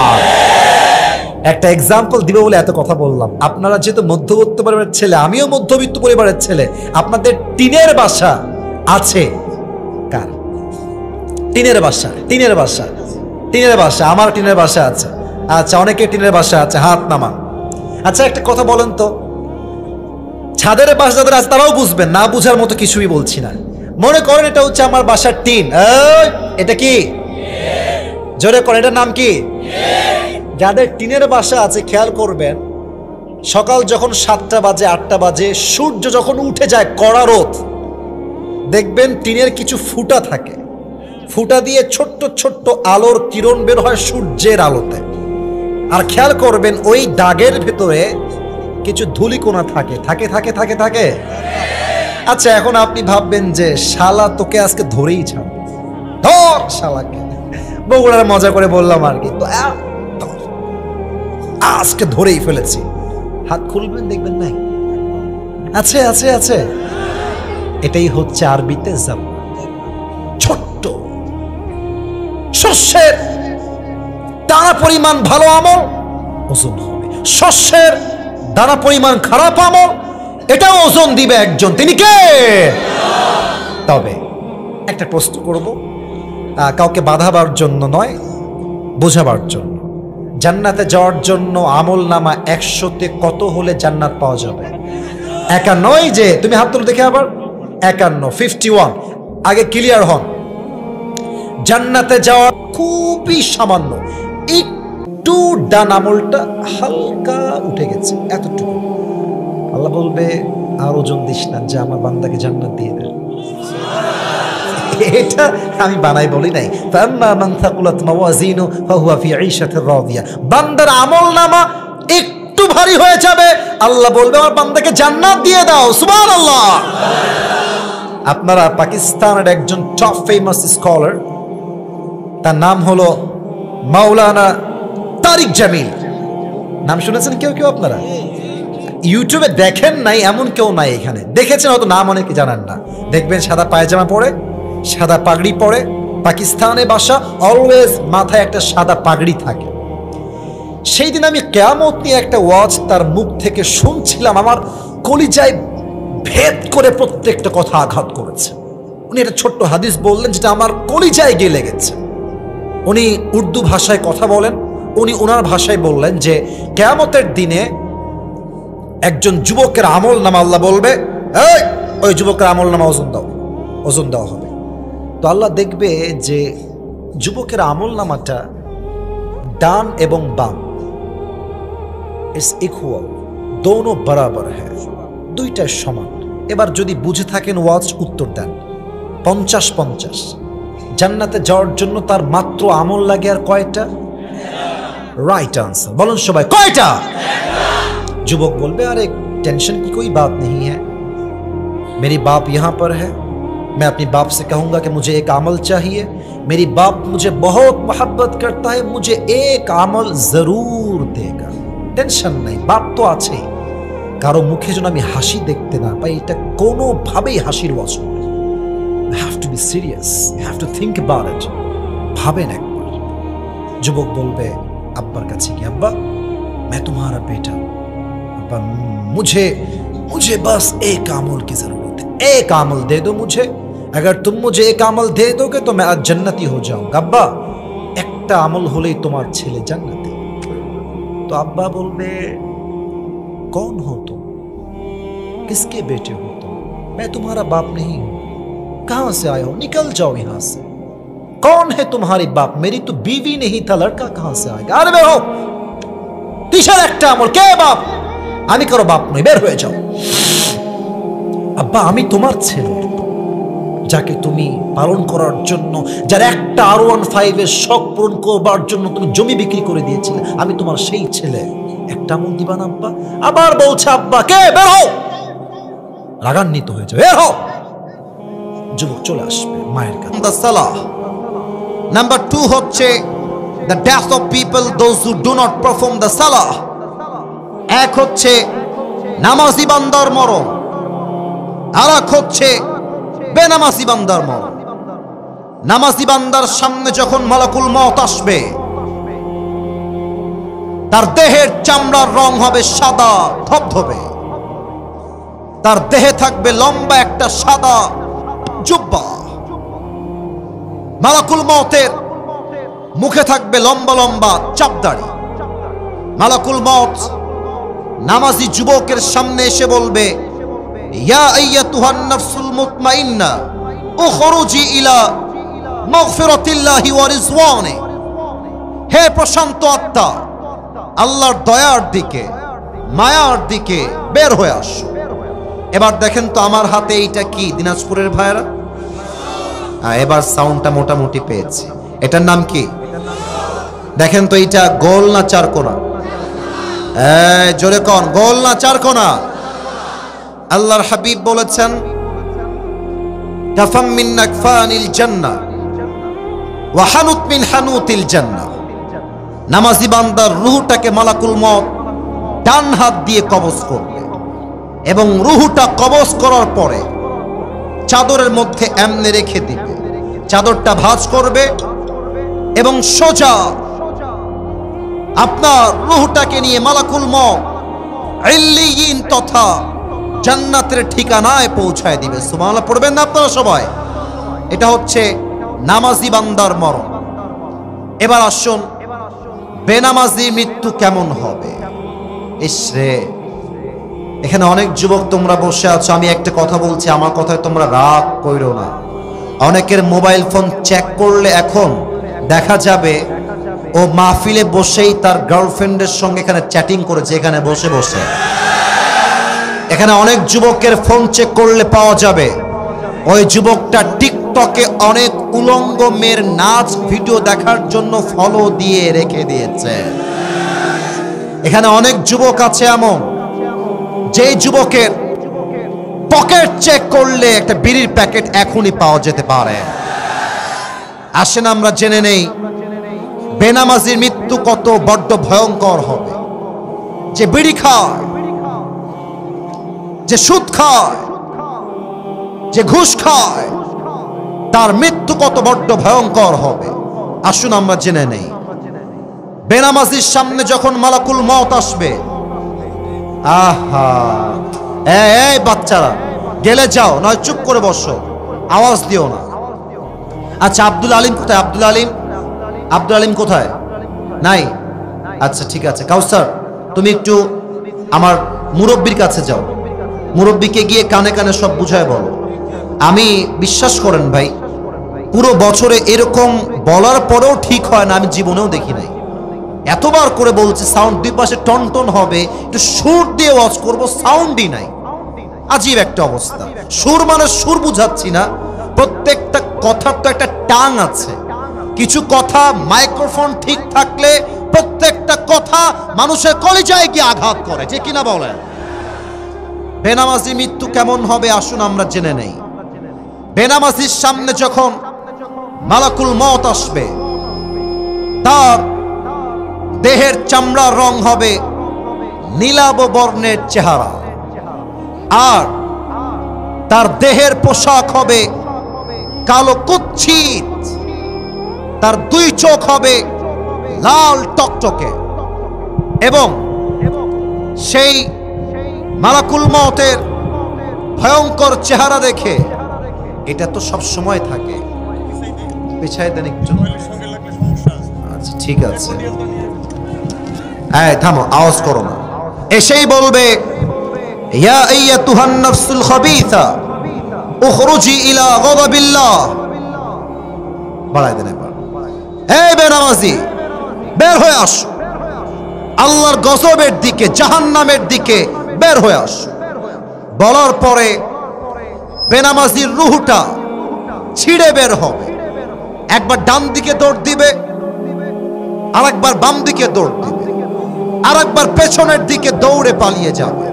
একটা এক্সাম্পল দিব বলে এত কথা বললাম। আপনারা যেহেতু মধ্যবিত্ত পরিবারের ছেলে, আমিও মধ্যবিত্ত পরিবারের ছেলে, আপনাদের টিনের বাসা আছে? কার টিনের বাসা? টিনের বাসা, টিনের বাসা, আমার টিনের বাসা আছে। আচ্ছা, অনেকে টিনের বাসা আছে, হাত নামান। আচ্ছা, একটা কথা বলেন তো, ছাদের বাসা যাদের আছে তারাও বুঝবেন, না বুঝার মতো কিছুই বলছি না। মনে করেন এটা হচ্ছে আমার বাসার টিন, এটা কি? জোরে করেন, এটার নাম কি? যাদের টিনের বাসা আছে খেয়াল করবেন, সকাল যখন 7টা বাজে 8টা বাজে, সূর্য যখন উঠে যায়, কড়া রোদ, দেখবেন টিনের কিছু ফুটা থাকে, ফুটা দিয়ে ছোট্ট ছোট্ট আলোর কিরণ বের হয় সূর্যের আলোতে। আর খেয়াল করবেন ওই দাগের ভেতরে কিছু ধূলিকণা থাকে থাকে থাকে থাকে থাকে। আচ্ছা, এখন আপনি ভাববেন যে শালা তোকে আজকে ধরেই ছাড়, ধর শালাকে, বগুড়ার মজা করে বললাম আর কি, তো আজকে ধরেই ফেলেছি। হাত খুলবেন, দেখবেন নাই, আছে আছে আছে। এটাই হচ্ছে আরবিতে জাম। ছোট্ট শস্যের দানা পরিমাণ ভালো আমল ওজন হবে, শস্যের দানা পরিমাণ খারাপ আমল এটাও ওজন দিবে একজন, তিনি কে? তবে একটা প্রশ্ন করব, কাউকে বাধাবার জন্য নয়, বোঝাবার জন্য। জান্নাতে যাওয়ার জন্য আমল নামা 100তে কত হলে জান্নাত পাওয়া যাবে? 51 নয় যে, তুমি হাত তুলে দেখে আবার 51, 51। আগে ক্লিয়ার হন, জান্নাতে যাওয়া খুবই সামান্য, একটু ডান আমলটা হালকা উঠে গেছে, এতটুকু। আল্লাহ বলবে আর ওজন দিস না, যে আমার বান্দাকে জান্নাত দিয়ে দেয়। এটা আমি বানাই বলি নাই। ফাম্মা মান থাকুলাত মাওয়াজিনু ফাহুয়া ফি ঈশাতির রাদিয়া। বান্দার আমলনামা একটু ভারী হয়ে যাবে, আল্লাহ বলবে আমার বান্দাকে জান্নাত দিয়ে দাও। সুবহানাল্লাহ। আপনারা পাকিস্তানের একজন টপ ফেমাস স্কলার, তার নাম হলো মাওলানা তারিক জামিল। নাম শুনেছেন কেউ কেউ? আপনারা ইউটিউবে দেখেন নাই এমন কেউ নাই এখানে, দেখেছেন হয়তো, নাম অনেকে জানেন না। দেখবেন সাদা পায়জামা পরে, সাদা পাগড়ি পরে, পাকিস্তানে বাসা, অলওয়েজ মাথায় একটা সাদা পাগড়ি থাকে। সেই দিন আমি কিয়ামত নিয়ে একটা ওয়াজ তার মুখ থেকে শুনছিলাম, আমার কলিজায় ভেদ করে প্রত্যেকটা কথা আঘাত করেছে। উনি একটা ছোট্ট হাদিস বললেন যেটা আমার কলিজায় গিয়ে লেগেছে। উনি উর্দু ভাষায় কথা বলেন, উনি ওনার ভাষায় বললেন যে কিয়ামতের দিনে একজন যুবকের আমল নামা আল্লাহ বলবে, এই ওই যুবকের আমল নামা ওজন দাও, ওজন দেওয়া হবে। তো আল্লাহ দেখবে যে যুবকের আমল নামাটা ডান এবং বাম ইটস ইকুয়াল, দোনো বরাবর হ্যাঁ, দুইটাই সমান। এবার যদি বুঝে থাকেন ওয়াজ উত্তর দেন, 50-50। জান্নাতে যাওয়ার জন্য তার মাত্র আমল লাগে আর কয়টা? রাইট आंसर বলুন সবাই, কয়টা? যুবক বলবে अरे टेंशन की कोई बात नहीं है, मेरी बाप यहाँ पर है, मैं अपनी बाप से कहूँगा कि मुझे एक अमल चाहिए, मेरी बाप मुझे बहुत मोहब्बत करता है, मुझे एक अमल जरूर देगा। टेंशन नहीं, बाप तो आछेই। কারো মুখে যেন আমি হাসি দেখতে না পাই, এটা কোনোভাবেই হাসির ওয়াজ নয়। You have to be serious, you have to think about it। ভাবেন একবার। যুবক বলবে আব্বার কাছে কি, আব্বা मैं तुम्हारा बेटा, अब्बा मुझे बस एक अमल की जरूरत है, एक अमल दे दो मुझे, अगर तुम मुझे एक अमल दे दोगे तो मैं आज जन्नती हो जाऊंगा। अब्बा একটা আমল হলেই তোমার ছেলে জান্নাতি। तो अब्बा बोलबे कौन हो तुम, किसके बेटे हो तुम? मैं तुम्हारा बाप नहीं हूं, कहां से आए हो, निकल जाओ यहां से। कौन है तुम्हारी बाप, मेरी तो बीवी नहीं था, लड़का कहां से आएगा? अरे बेरो, কিসের একটা আমল, কে বাপ? আমি কারো বাপ নই, বের হয়ে যাও। আব্বা আমি তোমার ছেলে, যাকে তুমি পালন করার জন্য, যার একটা R15 এর শখ পূরণ করবার জন্য তুমি জমি বিক্রি করে দিয়েছিলে, আমি তোমার সেই ছেলে, একটা আমল দিবা না আব্বা? আবার বলছে আব্বা কে, বের হও। রাগান্বিত হয়ে যাবে, বের হও। যুবক চলে আসবে মায়ের কাছে। দ্য সালাহ নাম্বার 2 হচ্ছে the death of people, those who do not perform the salah। এক হচ্ছে নামাজি বান্দার মরণ, আর এক হচ্ছে বেনামাজি বান্দার মরণ। নামাজি বান্দার সামনে যখন মালাকুল মউত আসবে, তার দেহের চামড়ার রং হবে সাদা ধবধবে, তার দেহে থাকবে লম্বা একটা সাদা জুব্বা। মালাকুল মউতের মুখে থাকবে লম্বা লম্বা চাপদাড়ি। মালাকুল মউত নামাজি যুবকের সামনে এসে বলবে, ইয়া আইয়াতুহান নাফসুল মুতমাইন্না উখরুজি ইলা মাগফিরাতিল্লাহি ওয়া রিজওয়ানি। হে প্রশান্ত আত্মা, আল্লাহর দয়ার দিকে মায়ার দিকে বের হয়ে আসো। এবার দেখেন তো আমার হাতে এইটা কি, দিনাজপুরের ভাইরা? এবার সাউন্ডটা মোটামুটি পেয়েছে। এটার নাম কি দেখেন তো, এইটা গোল না চারকোনা? জোরে কোন, গোল না চারকোনা? আল্লাহর হাবিব বলেছেন কাফাম মিন নাকফানিল জান্নাহ ওয়া হানুত মিন হানুতিল জান্নাহ। নামাজি বান্দার রূহটাকে মালাকুল মউত ডান হাত দিয়ে কবজ করবে এবং রূহটা কবজ করার পরে চাদরের মধ্যে এমনে রেখে দিবে, চাদরটা ভাঁজ করবে এবং সোজা আপনার রূহটাকে নিয়ে মালাকুল মউত ইল্লিয়িন তথা জান্নাতের ঠিকানায় পৌঁছায় দিবে। সুবহানাল্লাহ পড়বেন না আপনারা সবাই? এটা হচ্ছে নামাজি বান্দার মরণ। এবার আসুন, বেনামাজি মৃত্যু কেমন হবে? ইসরে, এখানে অনেক যুবক তোমরা বসে আছো, আমি একটা কথা বলছি, আমার কথায় তোমরা রাগ কইরো না। অনেকের মোবাইল ফোন চেক করলে এখন দেখা যাবে ও মাহফিলে বসেই তার গার্লফ্রেন্ডের সঙ্গে এখানে চ্যাটিং করেছে, এখানে বসে বসে। এখানে অনেক যুবকের ফোন চেক করলে পাওয়া যাবে ওই যুবকটা টিকটকে অনেক উলঙ্গ মেয়ের নাচ ভিডিও দেখার জন্য ফলো দিয়ে রেখে দিয়েছে। এখানে অনেক যুবক আছে এমন, যেই যুবকের পকেট চেক করলে একটা বিড়ির প্যাকেট এখনই পাওয়া যেতে পারে। আসেন আমরা জেনে নেই বেনামাজির মৃত্যু কত বড্ড ভয়ঙ্কর হবে। যে বিড়ি খায়, যে সুদ খায়, যে ঘুষ খায়, তার মৃত্যু কত বড্ড ভয়ঙ্কর হবে। আসুন আমরা জেনে নেই বেনামাজির সামনে যখন মালাকুল মউত আসবে, আহা, এই বাচ্চারা গেলে যাও, নয় চুপ করে বসো, আওয়াজ দিও না। আচ্ছা, আব্দুল আলিম কোথায়? আব্দুল আলিম, আব্দুল আলিম কোথায়? নাই? আচ্ছা ঠিক আছে, কাউসার তুমি একটু আমার মুরব্বির কাছে যাও, মুরব্বিকে গিয়ে কানে কানে সব বুঝায় বলো। আমি বিশ্বাস করেন ভাই, পুরো বছরে এরকম বলার পরেও ঠিক হয় না, আমি জীবনেও দেখি নাই। এতবার করে বলছি সাউন্ড দুই পাশে টন টন হবে, একটু সুর দিয়ে ওয়াজ করবো, সাউন্ডই নাই। আজীব একটা অবস্থা। সুর মানে সুর বুঝাচ্ছি না, প্রত্যেকটা কথার তো একটা টাং আছে। কিছু কথা মাইক্রোফোন ঠিক থাকলে প্রত্যেকটা কথা মানুষের কলিজায় গিয়ে আঘাত করে, যে কিনা বলেন? বেনামাজি মৃত্যু কেমন হবে আসুন আমরা জেনে নেই। বেনামাজির সামনে যখন মালাকুল মউত আসবে, তার দেহের চামড়ার রং হবে নীলাভ বর্ণের চেহারা, আর তার দেহের পোশাক হবে কালো কুৎসিত, তার দুই চোখ হবে লাল টকটকে, এবং সেই মালাকুল মউতের ভয়ঙ্কর চেহারা দেখে, এটা তো সব সময় থাকে, পিছায় দেন একটু। আচ্ছা ঠিক আছে, থামো, আওয়াজ করো না। এসেই বলবে ইয়া আইয়াতুহান নাফসুল খাবিসা উখরুজি ইলা গাদাবিল্লাহ। বাড়াই দেন একবার, হে বেনামাজি বের হয়ে আসো, আল্লাহর গজবের দিকে, জাহান্নামের দিকে বের হয়ে আসো। বলার পরে বেনামাজির রূহটা ছিঁড়ে বের হবে। একবার ডান দিকে দৌড় দিবে, আরেকবার বাম দিকে দৌড় দিবে, আরেকবার পেছনের দিকে দৌড়ে পালিয়ে যাবে।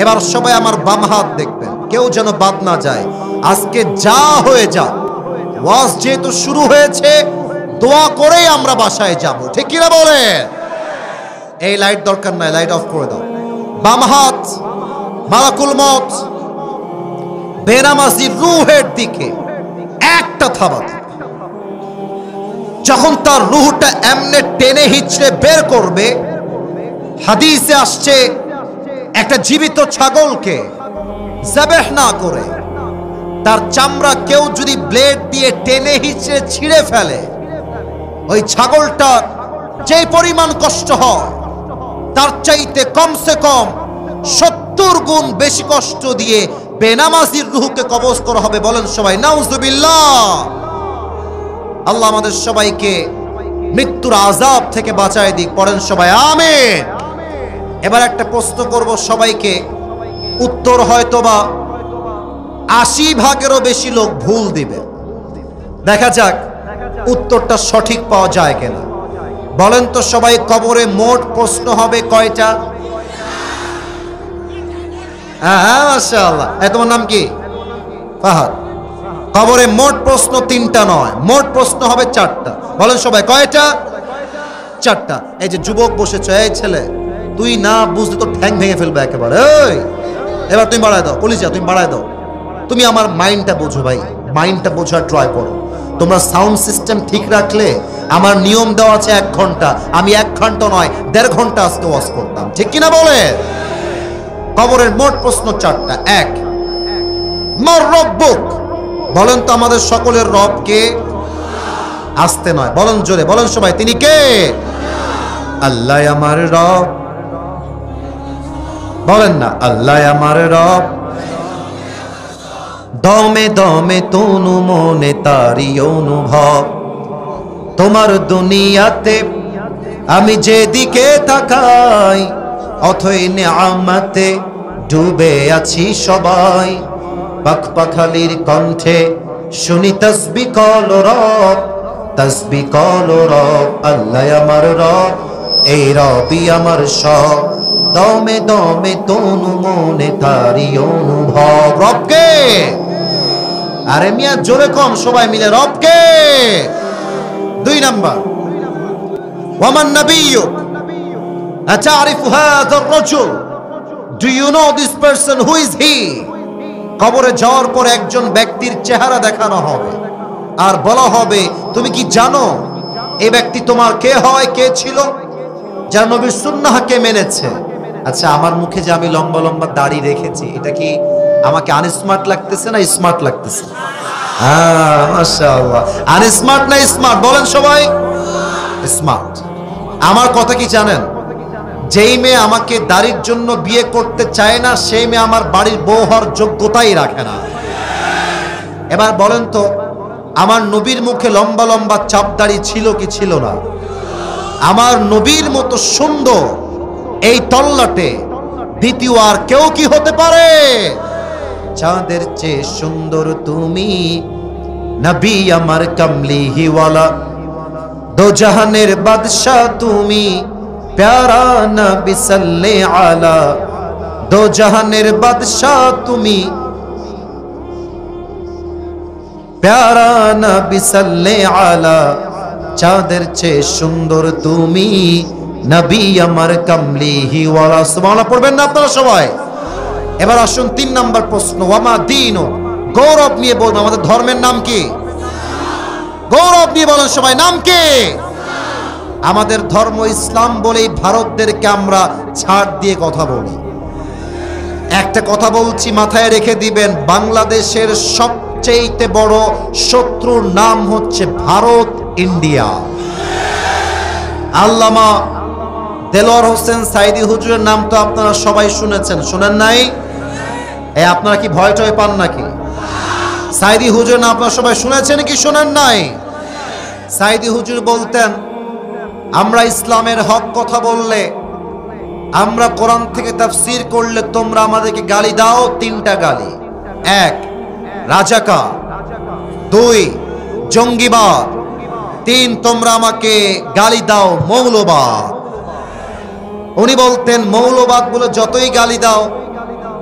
এবার সবাই আমার বাম হাত দেখবেন, কেউ যেন বাদ না যায়। আজকে যা হয়ে যাক, ওয়াজ যেহেতু শুরু হয়েছে, দোয়া করেই আমরা বাসায় যাব, ঠিক কিনা বলে? এই লাইট দরকার নাই, লাইট অফ করে দাও। বাম হাত মালাকুল মউত বেনামাজির রূহের দিকে একটা থাবা দিবে। যখন তার রূহটা এমনে টেনে হিচড়ে বের করবে, হাদিসে আসছে একটা জীবিত ছাগলকে যাবেহ না করে তার চামড়া কেউ যদি ব্লেড দিয়ে টেনে হিচড়ে ছিঁড়ে ফেলে, ওই ছাগলটা যে পরিমাণ কষ্ট হয় তার চাইতে কমসে কম 70 গুণ বেশি কষ্ট দিয়ে বেনামাজির রূহকে কবজ করা হবে। বলেন সবাই নাউজুবিল্লাহ। আল্লাহ আমাদের সবাইকে মৃত্যুর আযাব থেকে বাঁচায় দিক, পড়েন সবাই আমিন। এবার একটা প্রশ্ন করব সবাইকে, উত্তর হয়তোবা ৮০ ভাগেরও বেশি লোক ভুল দিবে। দেখা যাক উত্তরটা সঠিক পাওয়া যায় কিনা। বলেন তো সবাই, কবরে মোট প্রশ্ন হবে কয়টা? হ্যাঁ মাশাআল্লাহ। তোমার নাম কি? ফাহাদ। কবরে মোট প্রশ্ন ৩টা নয়, মোট প্রশ্ন হবে 4টা। বলেন সবাই কয়টা? 4টা। এই যে যুবক বসেছ, এই ছেলে তুই না বুঝলে তো ঠ্যাং ভেঙে ফেলবে একেবারে। এই এবার তুমি বাড়ায় দাও, পুলিশ তুমি বাড়ায় দাও। তুমি আমার মাইন্ডটা বোঝো ভাই, মাইন্ডটা বোঝার ট্রাই করো। তোমরা সাউন্ড সিস্টেম ঠিক রাখলে, আমার নিয়ম দেওয়া আছে 1 ঘন্টা, আমি 1 ঘন্টা নয় 1.5 ঘন্টা আজকে ওয়াজ করতাম, ঠিক কিনা বলে? কবরের মোট প্রশ্ন 4টা। 1, মার রব্বুক, বলেন তো আমাদের সকলের রব কে? আসতে নয়, বলেন জোরে, বলেন সবাই, তিনি কে? আল্লাহ আমার রব। বলেন না, আল্লাহ আমার রব। দমে দমে তনু মনে তারি অনুভব, তোমার দুনিয়াতে আমি যেদিকে তাকাই, অথই নিয়ামতে ডুবে আছি সবাই। পাখপাখালির কণ্ঠে শুনি তসবিহ কল রব, তসবিহ কল রব। আল্লাহ আমার রব, এই রবই আমার সব। দমে দমে তনু মনে তারি অনুভব। রবকে? আরে মিয়া জোরে কম সবাই মিলে, রবকে। 2 নাম্বার, ওয়ামান নাবিয়্যুক আতারিফু হাযার রাজুল, do you know this person, who is he? কবরে যাওয়ার পর একজন ব্যক্তির চেহারা দেখানো হবে আর বলা হবে, তুমি কি জানো এই ব্যক্তি তোমার কে হয়, কে ছিল? যারা নবীর সুন্নাহকে মেনেছে। আচ্ছা, আমার মুখে যে আমি লম্বা লম্বা দাড়ি রেখেছি, এটা কি আমাকে আনস্মার্ট লাগতেছে না স্মার্ট লাগতেছে? হ্যাঁ মাশাআল্লাহ। আনস্মার্ট না স্মার্ট? বলেন সবাই। স্মার্ট। আমার কথা কি জানেন? যেই মেয়ে আমাকে দাড়ির জন্য বিয়ে করতে চায় না, সেই মেয়ে আমার বাড়ির বউ হওয়ার যোগ্যতাই রাখে না। এবার বলেন তো, আমার নবীর মুখে লম্বা লম্বা চাপ দাড়ি ছিল কি ছিল না? আমার নবীর মতো সুন্দর এই তল্লাটে দ্বিতীয় আর কেউ কি হতে পারে? চাঁদের চেয়ে সুন্দর তুমি, নবী আমার কামলিওয়ালা, দো জাহানের বাদশা তুমি, প্যারা নবী সাল্লে আলা, দো জাহানের বাদশা তুমি, প্যারা নবী সাল্লে আলা। চাঁদের চেয়ে সুন্দর তুমি, নবী আমার কামলিওয়ালা। সুবহানাল্লাহ পড়বেন না আপনারা সবাই? এবার আসুন 3 নাম্বার প্রশ্ন, ওয়ামা দীনু, গৌরব নিয়ে বলবো আমাদের ধর্মের নাম কি? গৌরব নিয়ে বলেন সবাই, নাম কি? আমাদের ধর্ম ইসলাম বলেই ভারতদেরকে আমরা ছাড় দিয়ে কথা বলি। একটা কথা বলছি, মাথায় রেখে দিবেন, বাংলাদেশের সবচেয়ে বড় শত্রুর নাম হচ্ছে ভারত, ইন্ডিয়া। আল্লামা দেলোয়ার হোসেন সাইদি হুজুরের নাম তো আপনারা সবাই শুনেছেন, শুনেন নাই? আপনারা কি ভয় টয় পান নাকি? সাইদি হুজুর না আপনারা সবাই শুনেছেন কি শোনেন নাই? সাইদি হুজুর বলতেন, আমরা ইসলামের হক কথা বললে, আমরা কোরআন থেকে তাফসীর করলে তোমরা আমাদেরকে গালি দাও 3টা গালি। 1, রাজাকার, 2, জঙ্গিবাদ, 3, তোমরা আমাকে গালি দাও মৌলবাদ। উনি বলতেন, মৌলবাদ বলে যতই গালি দাও,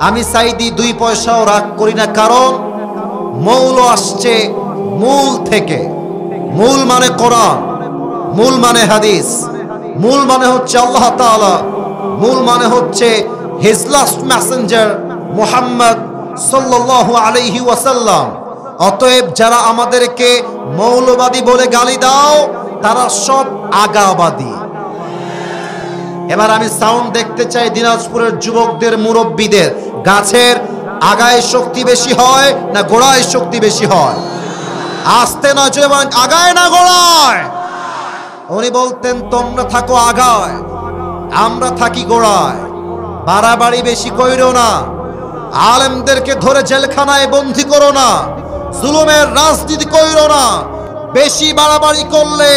আমি সাইদি 2 পয়সাও রাগ করি না, কারণ মৌল আসছে মূল থেকে। মূল মানে কোরআন, মূল মানে হাদিস, মূল মানে হচ্ছে আল্লাহ তাআলা, মূল মানে হচ্ছে হিজ লাস্ট মেসেঞ্জার মুহাম্মদ সাল্লাল্লাহু আলাইহি ওয়াসাল্লাম। অতএব যারা আমাদেরকে মৌলবাদী বলে গালি দাও, তারা সব আগাবাদী। এবার আমি সাউন্ড দেখতে চাই দিনাজপুরের যুবকদের, মুরব্বীদের, গাছের আগায় শক্তি বেশি হয় না গোড়ায় শক্তি বেশি হয়? আসতে নয়, চলে বলেন আগায় না গোড়ায়? উনি বলতেন, তোমরা থাকো আগায়, আমরা থাকি গোড়ায়। বাড়াবাড়ি বেশি কইরো না, আলেমদেরকে ধরে জেলখানায় বন্দী করো না, জুলুমের রাজনীতি কইরো না। বেশি বাড়াবাড়ি করলে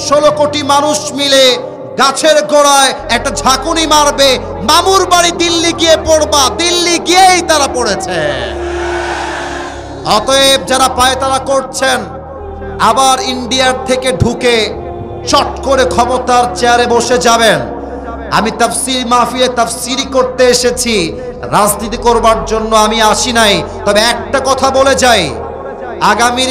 16 কোটি মানুষ মিলে গাছের গোড়ায় একটা ঝাঁকুনি মারবে, মামুর বাড়ি দিল্লি গিয়ে পড়বা, দিল্লি গিয়েই তারা পড়েছে। অতএব যারা পায়তারা করছেন, আবার ইন্ডিয়ার থেকে ঢুকে চট করে ক্ষমতার চেয়ারে বসে যাবেন। আমি তাফসীর মাহফিলে তাফসীরি করতে এসেছি, রাজনীতি করবার জন্য আমি আসি নাই। তবে একটা কথা বলে যাই, আগামীর